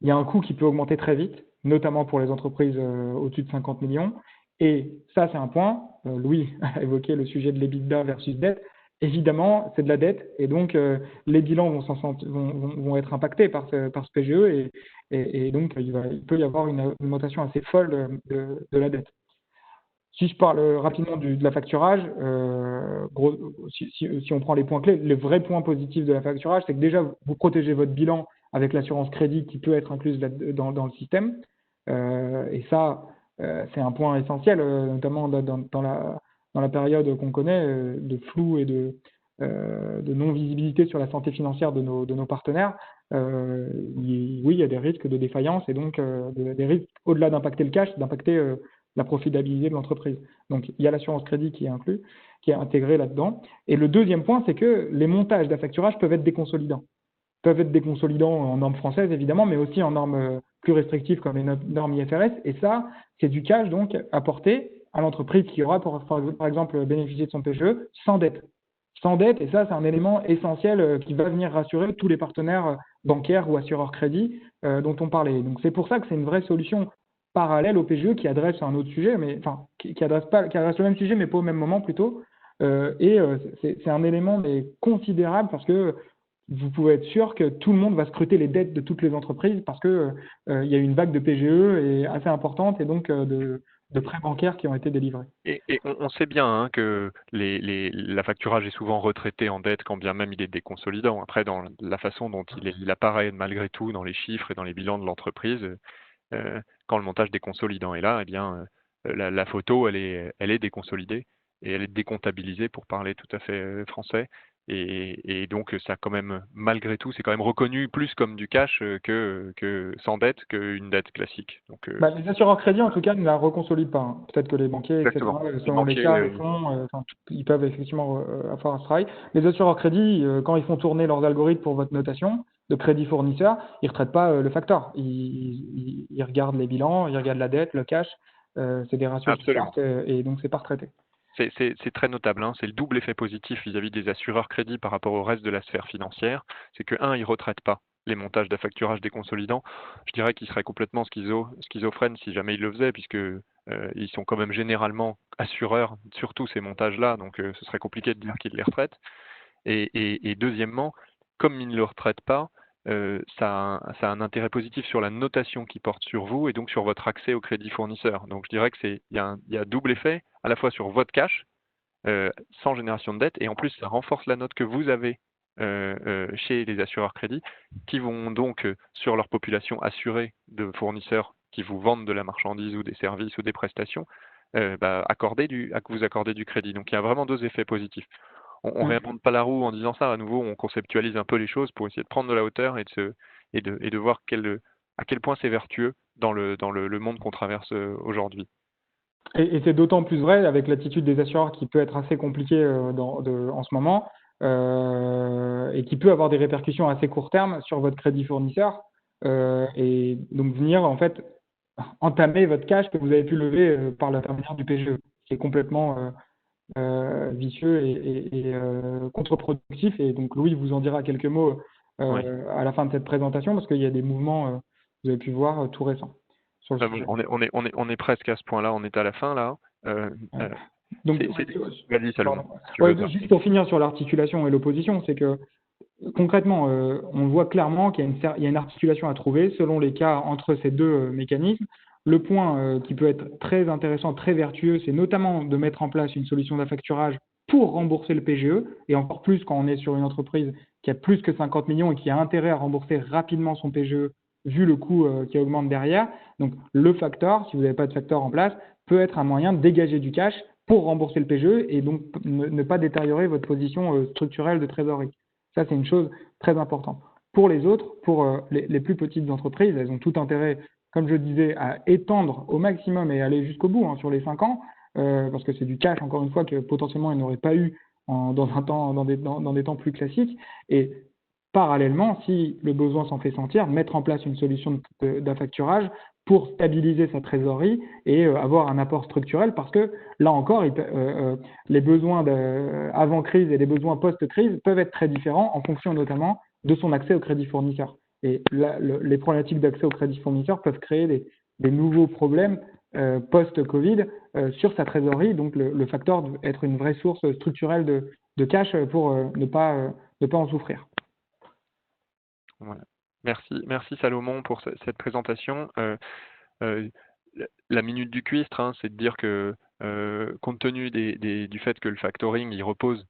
Il y a un coût qui peut augmenter très vite, notamment pour les entreprises au-dessus de 50 millions. Et ça, c'est un point. Louis a évoqué le sujet de l'EBITDA versus dette. Évidemment, c'est de la dette. Et donc, les bilans vont être impactés par ce PGE. Et donc, il peut y avoir une augmentation assez folle de la dette. Si je parle rapidement de la facturage, si on prend les points clés, les vrais points positifs de la facturage, c'est que déjà, vous protégez votre bilan avec l'assurance crédit qui peut être incluse dans le système. Et ça, c'est un point essentiel, notamment dans la période qu'on connaît de flou et de non-visibilité sur la santé financière de nos partenaires. Oui, il y a des risques de défaillance et donc des risques, au-delà d'impacter le cash, d'impacter la profitabilité de l'entreprise. Donc, il y a l'assurance crédit qui est inclus, qui est intégré là-dedans. Et le deuxième point, c'est que les montages d'affacturage peuvent être déconsolidants. Peuvent être déconsolidants en normes françaises, évidemment, mais aussi en normes plus restrictives comme les normes IFRS. Et ça, c'est du cash, donc, apporté à l'entreprise qui aura, par exemple, bénéficié de son PGE sans dette. Sans dette, et ça, c'est un élément essentiel qui va venir rassurer tous les partenaires bancaires ou assureurs crédit dont on parlait. Donc, c'est pour ça que c'est une vraie solution parallèle au PGE qui adresse un autre sujet, mais enfin qui adresse le même sujet, mais pas au même moment plutôt. C'est un élément mais considérable parce que vous pouvez être sûr que tout le monde va scruter les dettes de toutes les entreprises parce que il y a une vague de PGE assez importante et donc de prêts bancaires qui ont été délivrés. Et on sait bien que l'affacturage est souvent retraité en dette quand bien même il est déconsolidant. Après, dans la façon dont il apparaît malgré tout dans les chiffres et dans les bilans de l'entreprise, quand le montage déconsolidant est là, eh bien, la photo, elle est déconsolidée et elle est décomptabilisée pour parler tout à fait français. Et donc, ça quand même, malgré tout, c'est quand même reconnu plus comme du cash que sans dette qu'une dette classique. Donc, les assureurs crédit, en tout cas, ne la reconsolident pas. Hein. Peut-être que les banquiers, etc., selon les cas, ils peuvent effectivement faire un travail. Les assureurs crédit, quand ils font tourner leurs algorithmes pour votre notation de crédit fournisseur, ils ne retraitent pas le facteur. Ils regardent les bilans, ils regardent la dette, le cash. C'est des ratios qui partent et donc c'est pas retraité. C'est très notable, c'est le double effet positif vis-à-vis des assureurs crédit par rapport au reste de la sphère financière. C'est que, ils ne retraitent pas les montages d'affacturage déconsolidant. Je dirais qu'ils seraient complètement schizophrènes si jamais ils le faisaient, puisque ils sont quand même généralement assureurs, surtout ces montages-là, donc ce serait compliqué de dire qu'ils les retraitent. Et deuxièmement, comme ils ne le retraitent pas, ça a un intérêt positif sur la notation qui porte sur vous et donc sur votre accès au crédit fournisseur. Donc je dirais que il y a double effet, à la fois sur votre cash, sans génération de dette, et en plus ça renforce la note que vous avez chez les assureurs crédit, qui vont donc sur leur population assurée de fournisseurs qui vous vendent de la marchandise ou des services ou des prestations, vous accorder du crédit. Donc il y a vraiment deux effets positifs. On ne réinvente pas la roue en disant ça. À nouveau, on conceptualise un peu les choses pour essayer de prendre de la hauteur et de voir à quel point c'est vertueux dans le monde qu'on traverse aujourd'hui. Et c'est d'autant plus vrai avec l'attitude des assureurs qui peut être assez compliquée en ce moment et qui peut avoir des répercussions assez court terme sur votre crédit fournisseur et donc venir en fait entamer votre cash que vous avez pu lever par l'intermédiaire du PGE, qui est complètement vicieux et contre-productif. Et donc Louis vous en dira quelques mots Oui. à la fin de cette présentation, parce qu'il y a des mouvements, vous avez pu voir, tout récents sur le sujet. On est presque à ce point-là, on est à la fin là. Ouais. Donc, Vas-y, Salomon, pardon. si tu Ouais, veux. juste pour finir sur l'articulation et l'opposition, c'est que concrètement, on voit clairement qu'il y a une articulation à trouver selon les cas entre ces deux mécanismes. Le point qui peut être très intéressant, très vertueux, c'est notamment de mettre en place une solution d'affacturage pour rembourser le PGE, et encore plus quand on est sur une entreprise qui a plus que 50 millions et qui a intérêt à rembourser rapidement son PGE vu le coût qui augmente derrière. Donc le factor, si vous n'avez pas de factor en place, peut être un moyen de dégager du cash pour rembourser le PGE et donc ne pas détériorer votre position structurelle de trésorerie. Ça, c'est une chose très importante. Pour les autres, pour les plus petites entreprises, elles ont tout intérêt, comme je disais, à étendre au maximum et aller jusqu'au bout sur les 5 ans, parce que c'est du cash, encore une fois, que potentiellement elles n'auraient pas eu dans des temps plus classiques. Et parallèlement, si le besoin s'en fait sentir, mettre en place une solution d'affacturage pour stabiliser sa trésorerie et avoir un apport structurel, parce que là encore, les besoins avant crise et les besoins post-crise peuvent être très différents en fonction notamment de son accès au crédit fournisseur. Et là, les problématiques d'accès au crédit fournisseur peuvent créer des nouveaux problèmes post-Covid sur sa trésorerie. Donc le facteur doit être une vraie source structurelle de cash pour ne pas en souffrir. Voilà. Merci Salomon pour cette présentation. La minute du cuistre, hein, c'est de dire que compte tenu du fait que le factoring il repose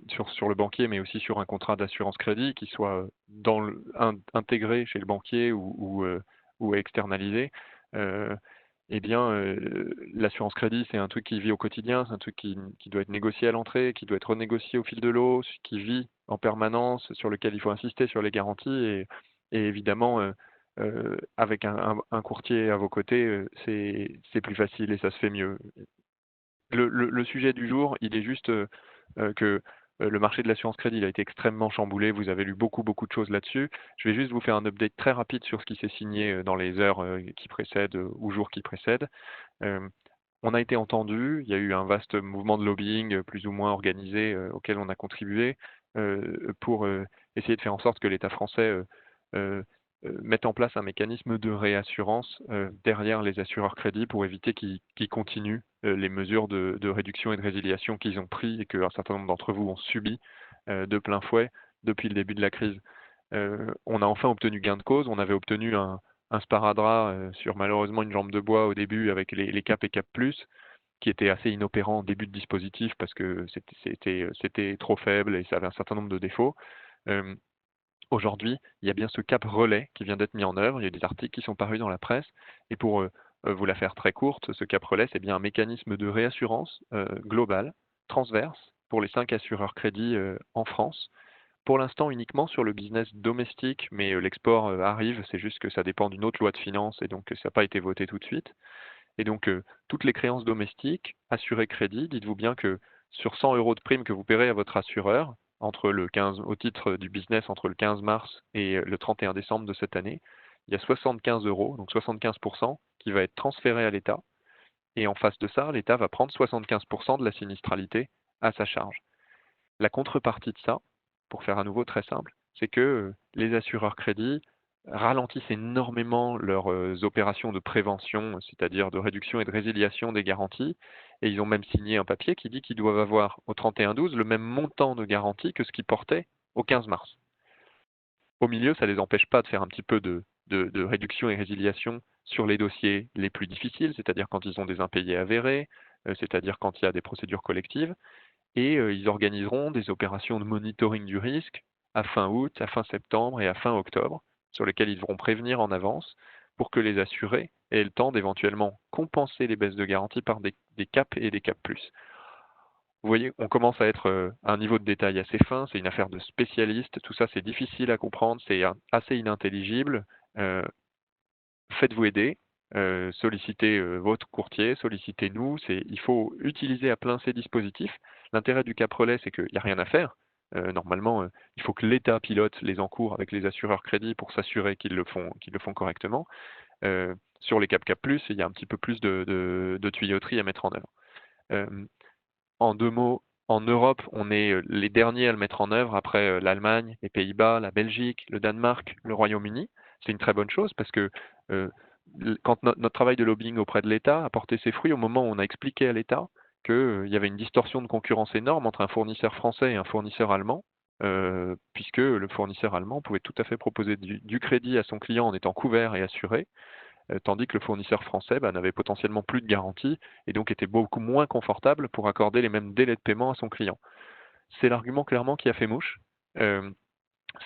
sur le banquier, mais aussi sur un contrat d'assurance crédit qui soit intégré chez le banquier ou externalisé, eh bien, l'assurance crédit, c'est un truc qui vit au quotidien, c'est un truc qui doit être négocié à l'entrée, qui doit être renégocié au fil de l'eau, qui vit en permanence, sur lequel il faut insister sur les garanties et évidemment, avec un courtier à vos côtés, c'est plus facile et ça se fait mieux. Le sujet du jour, il est juste que le marché de l'assurance crédit il a été extrêmement chamboulé. Vous avez lu beaucoup de choses là-dessus. Je vais juste vous faire un update très rapide sur ce qui s'est signé dans les heures qui précèdent ou jours qui précèdent. On a été entendu, il y a eu un vaste mouvement de lobbying plus ou moins organisé auquel on a contribué pour essayer de faire en sorte que l'État français mette en place un mécanisme de réassurance derrière les assureurs crédits pour éviter qu'ils continuent les mesures de réduction et de résiliation qu'ils ont pris et qu'un certain nombre d'entre vous ont subi de plein fouet depuis le début de la crise. On a enfin obtenu gain de cause, on avait obtenu un sparadrap sur malheureusement une jambe de bois au début avec les CAP et CAP+, qui était assez inopérant au début de dispositif parce que c'était trop faible et ça avait un certain nombre de défauts. Aujourd'hui, il y a bien ce cap relais qui vient d'être mis en œuvre. Il y a des articles qui sont parus dans la presse. Et pour vous la faire très courte, ce cap relais, c'est bien un mécanisme de réassurance global, transverse, pour les 5 assureurs crédits en France. Pour l'instant, uniquement sur le business domestique, mais l'export arrive. C'est juste que ça dépend d'une autre loi de finances et donc ça n'a pas été voté tout de suite. Et donc, toutes les créances domestiques, assurées crédit, dites-vous bien que sur 100 € de prime que vous paierez à votre assureur, au titre du business entre le 15 mars et le 31 décembre de cette année, il y a 75 €, donc 75%, qui va être transféré à l'État. Et en face de ça, l'État va prendre 75% de la sinistralité à sa charge. La contrepartie de ça, pour faire à nouveau très simple, c'est que les assureurs crédits ralentissent énormément leurs opérations de prévention, c'est-à-dire de réduction et de résiliation des garanties. Et ils ont même signé un papier qui dit qu'ils doivent avoir au 31/12 le même montant de garantie que ce qu'ils portaient au 15 mars. Au milieu, ça ne les empêche pas de faire un petit peu de réduction et résiliation sur les dossiers les plus difficiles, c'est-à-dire quand ils ont des impayés avérés, c'est-à-dire quand il y a des procédures collectives. Et ils organiseront des opérations de monitoring du risque à fin août, à fin septembre et à fin octobre, sur lesquelles ils devront prévenir en avance pour que les assurés aient le temps d'éventuellement compenser les baisses de garantie par des CAP et des CAP+. Vous voyez, on commence à être à un niveau de détail assez fin, c'est une affaire de spécialiste, tout ça c'est difficile à comprendre, c'est assez inintelligible. Faites-vous aider, sollicitez votre courtier, sollicitez-nous. Il faut utiliser à plein ces dispositifs. L'intérêt du cap relais, c'est qu'il n'y a rien à faire. Normalement, il faut que l'État pilote les encours avec les assureurs crédits pour s'assurer qu'ils le font correctement. Sur les cap+, il y a un petit peu plus de tuyauterie à mettre en œuvre. En 2 mots, en Europe, on est les derniers à le mettre en œuvre après l'Allemagne, les Pays-Bas, la Belgique, le Danemark, le Royaume-Uni. C'est une très bonne chose parce que quand notre travail de lobbying auprès de l'État a porté ses fruits au moment où on a expliqué à l'État qu'il y avait une distorsion de concurrence énorme entre un fournisseur français et un fournisseur allemand, puisque le fournisseur allemand pouvait tout à fait proposer du crédit à son client en étant couvert et assuré, tandis que le fournisseur français n'avait potentiellement plus de garantie et donc était beaucoup moins confortable pour accorder les mêmes délais de paiement à son client. C'est l'argument clairement qui a fait mouche.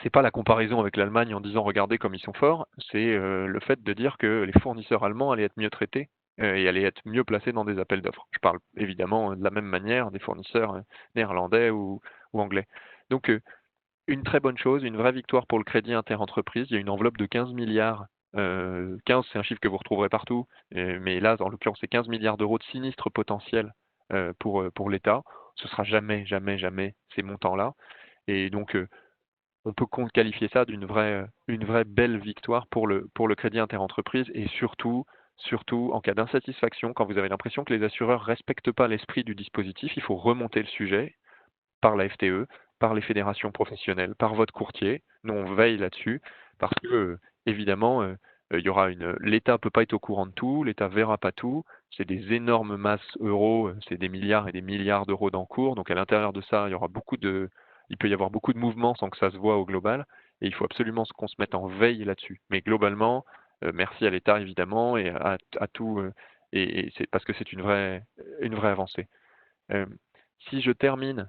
C'est pas la comparaison avec l'Allemagne en disant regardez comme ils sont forts, c'est le fait de dire que les fournisseurs allemands allaient être mieux traités et allaient être mieux placés dans des appels d'offres. Je parle évidemment de la même manière des fournisseurs néerlandais ou anglais. Donc une très bonne chose, une vraie victoire pour le crédit interentreprise. Il y a une enveloppe de 15 milliards. 15, c'est un chiffre que vous retrouverez partout, mais là, en l'occurrence, c'est 15 milliards d'euros de sinistres potentiels pour l'État. Ce sera jamais, jamais, jamais ces montants-là. Et donc, on peut qualifier ça d'une vraie belle victoire pour le crédit interentreprise et surtout en cas d'insatisfaction, quand vous avez l'impression que les assureurs ne respectent pas l'esprit du dispositif, il faut remonter le sujet par la FTE, par les fédérations professionnelles, par votre courtier. Nous, on veille là-dessus parce que, évidemment, l'État ne peut pas être au courant de tout, l'État ne verra pas tout. C'est des énormes masses euros, c'est des milliards et des milliards d'euros d'encours. Donc, à l'intérieur de ça, il peut y avoir beaucoup de mouvements sans que ça se voit au global. Et il faut absolument qu'on se mette en veille là-dessus. Mais globalement, merci à l'État, évidemment, et à tout, et c'est parce que c'est une vraie avancée. Si je termine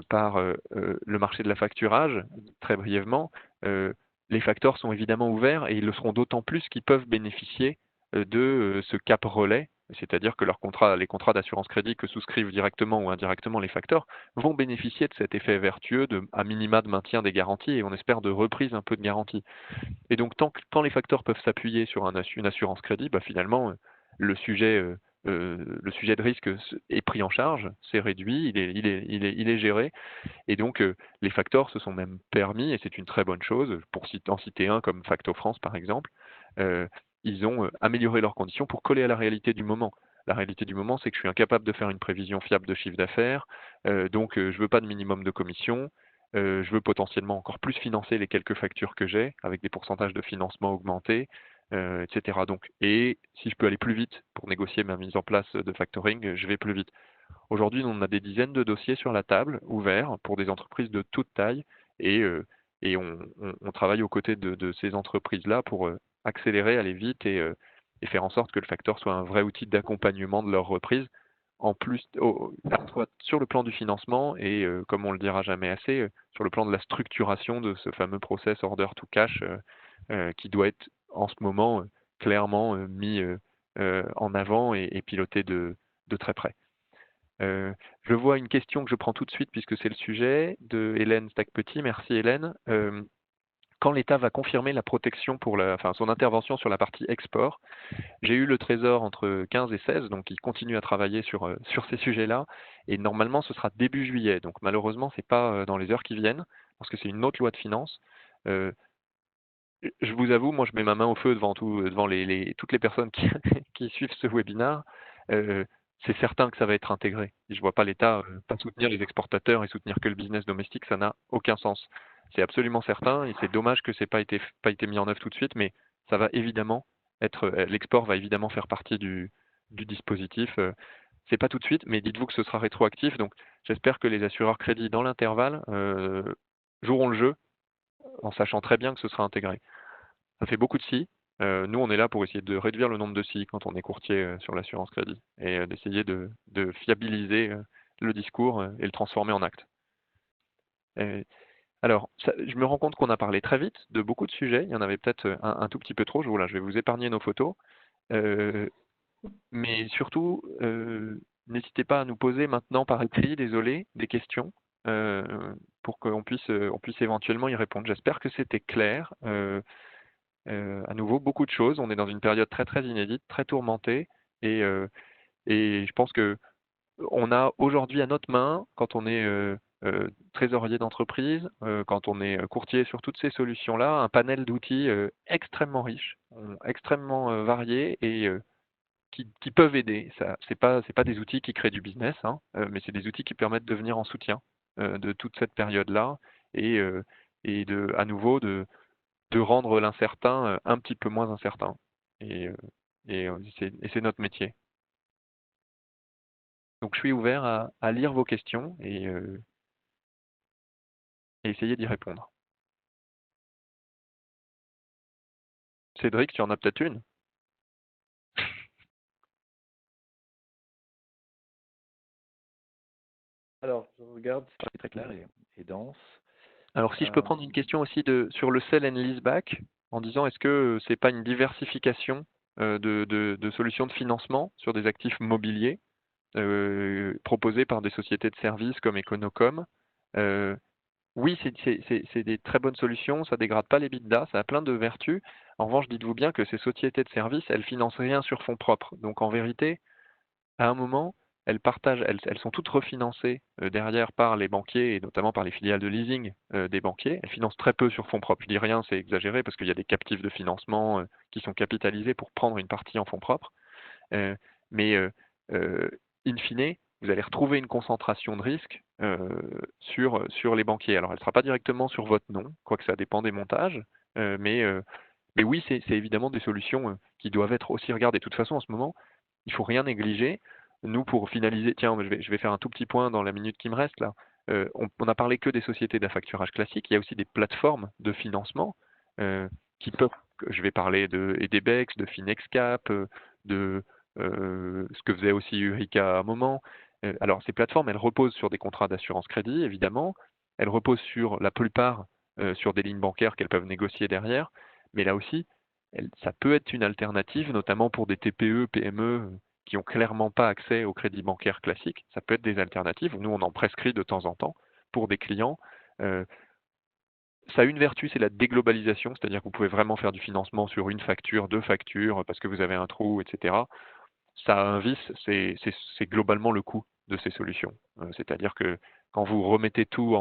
par le marché de la facturage, très brièvement, les facteurs sont évidemment ouverts et ils le seront d'autant plus qu'ils peuvent bénéficier de ce cap relais, c'est-à-dire que les contrats d'assurance crédit que souscrivent directement ou indirectement les facteurs vont bénéficier de cet effet vertueux à minima de maintien des garanties et on espère de reprise un peu de garantie. Et donc tant les facteurs peuvent s'appuyer sur une assurance crédit, finalement le sujet de risque est pris en charge, c'est réduit, il est géré. Et donc, les facteurs se sont même permis, et c'est une très bonne chose, pour en citer un comme Facto France par exemple, ils ont amélioré leurs conditions pour coller à la réalité du moment. La réalité du moment, c'est que je suis incapable de faire une prévision fiable de chiffre d'affaires, donc je ne veux pas de minimum de commission, je veux potentiellement encore plus financer les quelques factures que j'ai, avec des pourcentages de financement augmentés, etc. Et si je peux aller plus vite pour négocier ma mise en place de factoring, je vais plus vite. Aujourd'hui, on a des dizaines de dossiers sur la table, ouverts, pour des entreprises de toute taille, et on travaille aux côtés de ces entreprises-là pour accélérer, aller vite et faire en sorte que le facteur soit un vrai outil d'accompagnement de leur reprise, en plus, à la fois sur le plan du financement et, comme on le dira jamais assez, sur le plan de la structuration de ce fameux process order to cash qui doit être en ce moment clairement mis en avant et piloté de très près. Je vois une question que je prends tout de suite puisque c'est le sujet de Hélène Stack-Petit. Merci Hélène. Quand l'État va confirmer la protection pour son intervention sur la partie export, j'ai eu le Trésor entre 15 et 16, donc il continue à travailler sur ces sujets-là, et normalement ce sera début juillet. Donc malheureusement, c'est pas dans les heures qui viennent, parce que c'est une autre loi de finances. Je vous avoue, moi je mets ma main au feu devant toutes les personnes qui suivent ce webinaire. C'est certain que ça va être intégré. Et je ne vois pas l'État pas soutenir les exportateurs et soutenir que le business domestique, ça n'a aucun sens. C'est absolument certain et c'est dommage que ce n'ait pas été mis en œuvre tout de suite, mais ça va évidemment l'export va évidemment faire partie du dispositif. C'est pas tout de suite, mais dites-vous que ce sera rétroactif. Donc j'espère que les assureurs crédits dans l'intervalle joueront le jeu en sachant très bien que ce sera intégré. Ça fait beaucoup de si. Nous, on est là pour essayer de réduire le nombre de si quand on est courtier sur l'assurance crédit et d'essayer de fiabiliser le discours et le transformer en acte. Alors, je me rends compte qu'on a parlé très vite de beaucoup de sujets. Il y en avait peut-être un tout petit peu trop. Je vais vous épargner nos photos. Mais surtout, n'hésitez pas à nous poser maintenant par écrit, désolé, des questions pour qu'on puisse éventuellement y répondre. J'espère que c'était clair. À nouveau, beaucoup de choses. On est dans une période très très inédite, très tourmentée, et je pense que on a aujourd'hui à notre main, quand on est trésorier d'entreprise, quand on est courtier sur toutes ces solutions-là, un panel d'outils extrêmement riche, extrêmement varié, et qui peuvent aider. C'est pas des outils qui créent du business, hein, mais c'est des outils qui permettent de venir en soutien de toute cette période-là et à nouveau de rendre l'incertain un petit peu moins incertain. Et c'est notre métier. Donc je suis ouvert à lire vos questions et essayer d'y répondre. Cédric, tu en as peut-être une? Alors, je regarde, c'est très clair et dense. Alors si je peux prendre une question aussi sur le sell and leaseback, en disant est-ce que c'est pas une diversification de solutions de financement sur des actifs mobiliers proposés par des sociétés de services comme Econocom? Oui, c'est des très bonnes solutions, ça dégrade pas les EBITDA, ça a plein de vertus. En revanche, dites-vous bien que ces sociétés de services, elles financent rien sur fonds propres. Donc en vérité, à un moment, elles partagent, elles sont toutes refinancées derrière par les banquiers et notamment par les filiales de leasing des banquiers. Elles financent très peu sur fonds propres. Je dis rien, c'est exagéré parce qu'il y a des captifs de financement qui sont capitalisés pour prendre une partie en fonds propres. Mais in fine, vous allez retrouver une concentration de risque sur les banquiers. Alors, elle ne sera pas directement sur votre nom, quoique ça dépend des montages, mais oui, c'est évidemment des solutions qui doivent être aussi regardées. De toute façon, en ce moment, il ne faut rien négliger. Nous, pour finaliser, tiens, je vais faire un tout petit point dans la minute qui me reste là. On n'a parlé que des sociétés d'affacturage classiques. Il y a aussi des plateformes de financement qui peuvent, je vais parler de Edebex, de Finexcap, de ce que faisait aussi Eureka à un moment. Alors, ces plateformes, elles reposent sur des contrats d'assurance crédit, évidemment. Elles reposent sur la plupart sur des lignes bancaires qu'elles peuvent négocier derrière. Mais là aussi, ça peut être une alternative, notamment pour des TPE, PME qui n'ont clairement pas accès au crédit bancaire classique. Ça peut être des alternatives. Nous, on en prescrit de temps en temps pour des clients. Ça a une vertu, c'est la déglobalisation, c'est-à-dire que vous pouvez vraiment faire du financement sur une facture, deux factures, parce que vous avez un trou, etc. Ça a un vice, c'est globalement le coût de ces solutions. C'est-à-dire que quand vous remettez tout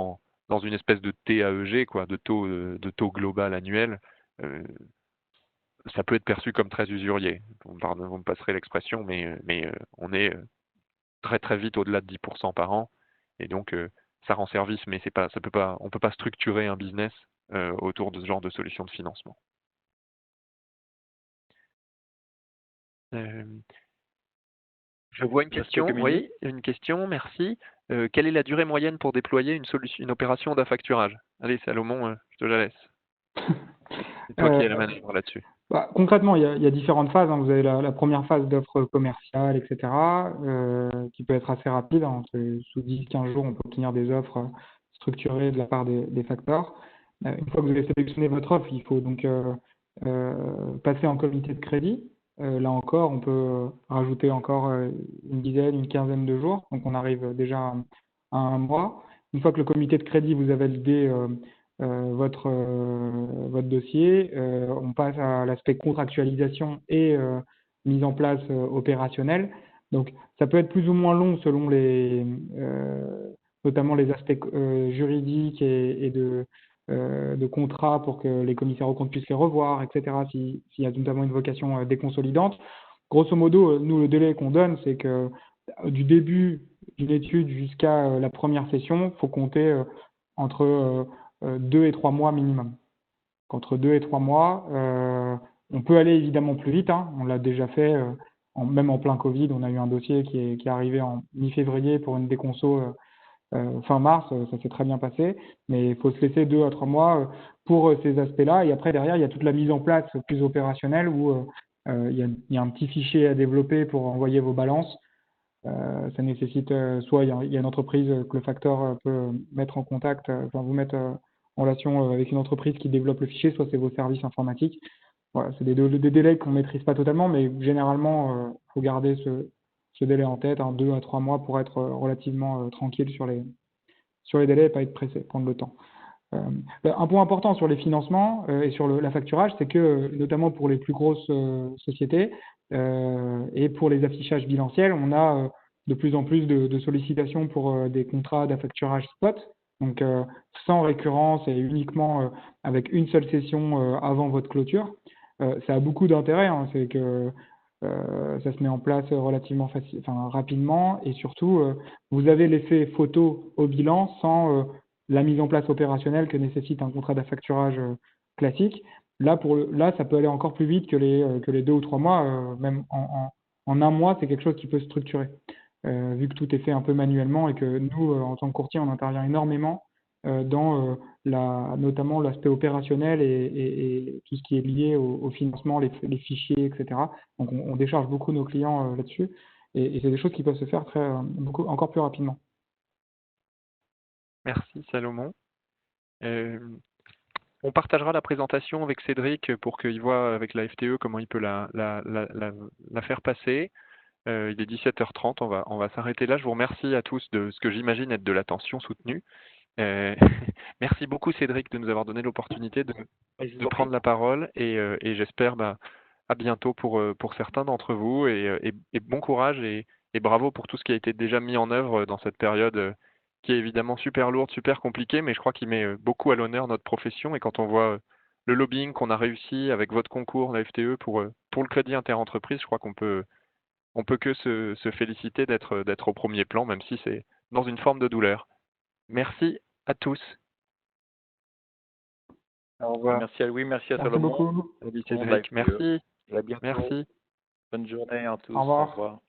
dans une espèce de TAEG, quoi, de taux global annuel, ça peut être perçu comme très usurier. Vous me passerez l'expression, mais on est très très vite au-delà de 10% par an, et donc ça rend service, mais on peut pas structurer un business autour de ce genre de solutions de financement. Je vois une question. Oui, une question, merci. Quelle est la durée moyenne pour déployer une opération d'affacturage? Allez, Salomon, je te la laisse. C'est toi qui as la manœuvre là-dessus. Concrètement, il y a différentes phases, hein. Vous avez la première phase d'offre commerciale, etc., qui peut être assez rapide, hein. Sous 10-15 jours, on peut obtenir des offres structurées de la part des facteurs. Une fois que vous avez sélectionné votre offre, il faut donc passer en comité de crédit. Là encore, on peut rajouter encore une dizaine, une quinzaine de jours. Donc, on arrive déjà à un mois. Une fois que le comité de crédit vous a validé votre dossier, on passe à l'aspect contractualisation et mise en place opérationnelle. Donc, ça peut être plus ou moins long selon notamment les aspects juridiques et de contrats pour que les commissaires aux comptes puissent les revoir, etc., s'il y a notamment une vocation déconsolidante. Grosso modo, nous, le délai qu'on donne, c'est que du début d'une étude jusqu'à la première session, il faut compter entre 2 et 3 mois minimum. Entre 2 et 3 mois, on peut aller évidemment plus vite, hein. On l'a déjà fait, même en plein Covid, on a eu un dossier qui est arrivé en mi-février pour une déconso fin mars, ça s'est très bien passé, mais il faut se laisser 2 à 3 mois pour ces aspects-là. Et après, derrière, il y a toute la mise en place plus opérationnelle où il y a un petit fichier à développer pour envoyer vos balances. Ça nécessite soit il y a une entreprise que le facteur peut mettre en contact, enfin vous mettre en relation avec une entreprise qui développe le fichier, soit c'est vos services informatiques. Voilà, c'est des délais qu'on ne maîtrise pas totalement, mais généralement, il faut garder ce délai en tête, 2 à 3 mois pour être relativement tranquille sur les délais et pas être pressé, prendre le temps. Un point important sur les financements et sur l'affacturage, c'est que notamment pour les plus grosses sociétés et pour les affichages bilanciels, on a de plus en plus de sollicitations pour des contrats d'affacturage spot, donc sans récurrence et uniquement avec une seule session avant votre clôture. Ça a beaucoup d'intérêt, hein, c'est que ça se met en place relativement rapidement, et surtout, vous avez l'effet photo au bilan sans la mise en place opérationnelle que nécessite un contrat d'affacturage classique. Là, ça peut aller encore plus vite que les 2 ou 3 mois, même en un mois, c'est quelque chose qui peut se structurer. Vu que tout est fait un peu manuellement et que nous, en tant que courtier, on intervient énormément dans notamment l'aspect opérationnel et tout ce qui est lié au financement, les fichiers, etc. Donc on décharge beaucoup nos clients là-dessus, et c'est des choses qui peuvent se faire encore plus rapidement. Merci Salomon. On partagera la présentation avec Cédric pour qu'il voit avec la FTE comment il peut la faire passer. Il est 17h30, on va s'arrêter là. Je vous remercie à tous de ce que j'imagine être de l'attention soutenue. Merci beaucoup Cédric de nous avoir donné l'opportunité de prendre la parole, et j'espère à bientôt pour certains d'entre vous, et bon courage et bravo pour tout ce qui a été déjà mis en œuvre dans cette période qui est évidemment super lourde, super compliquée, mais je crois qu'il met beaucoup à l'honneur notre profession. Et quand on voit le lobbying qu'on a réussi avec votre concours, la FTE, pour le crédit interentreprise, je crois qu'on peut que se féliciter d'être au premier plan, même si c'est dans une forme de douleur. Merci à tous. Au revoir. Merci à Louis, merci à Merci Salomon. beaucoup. Salut Cédric. Merci. À bientôt. Merci. Bonne journée à tous. Au revoir. Au revoir.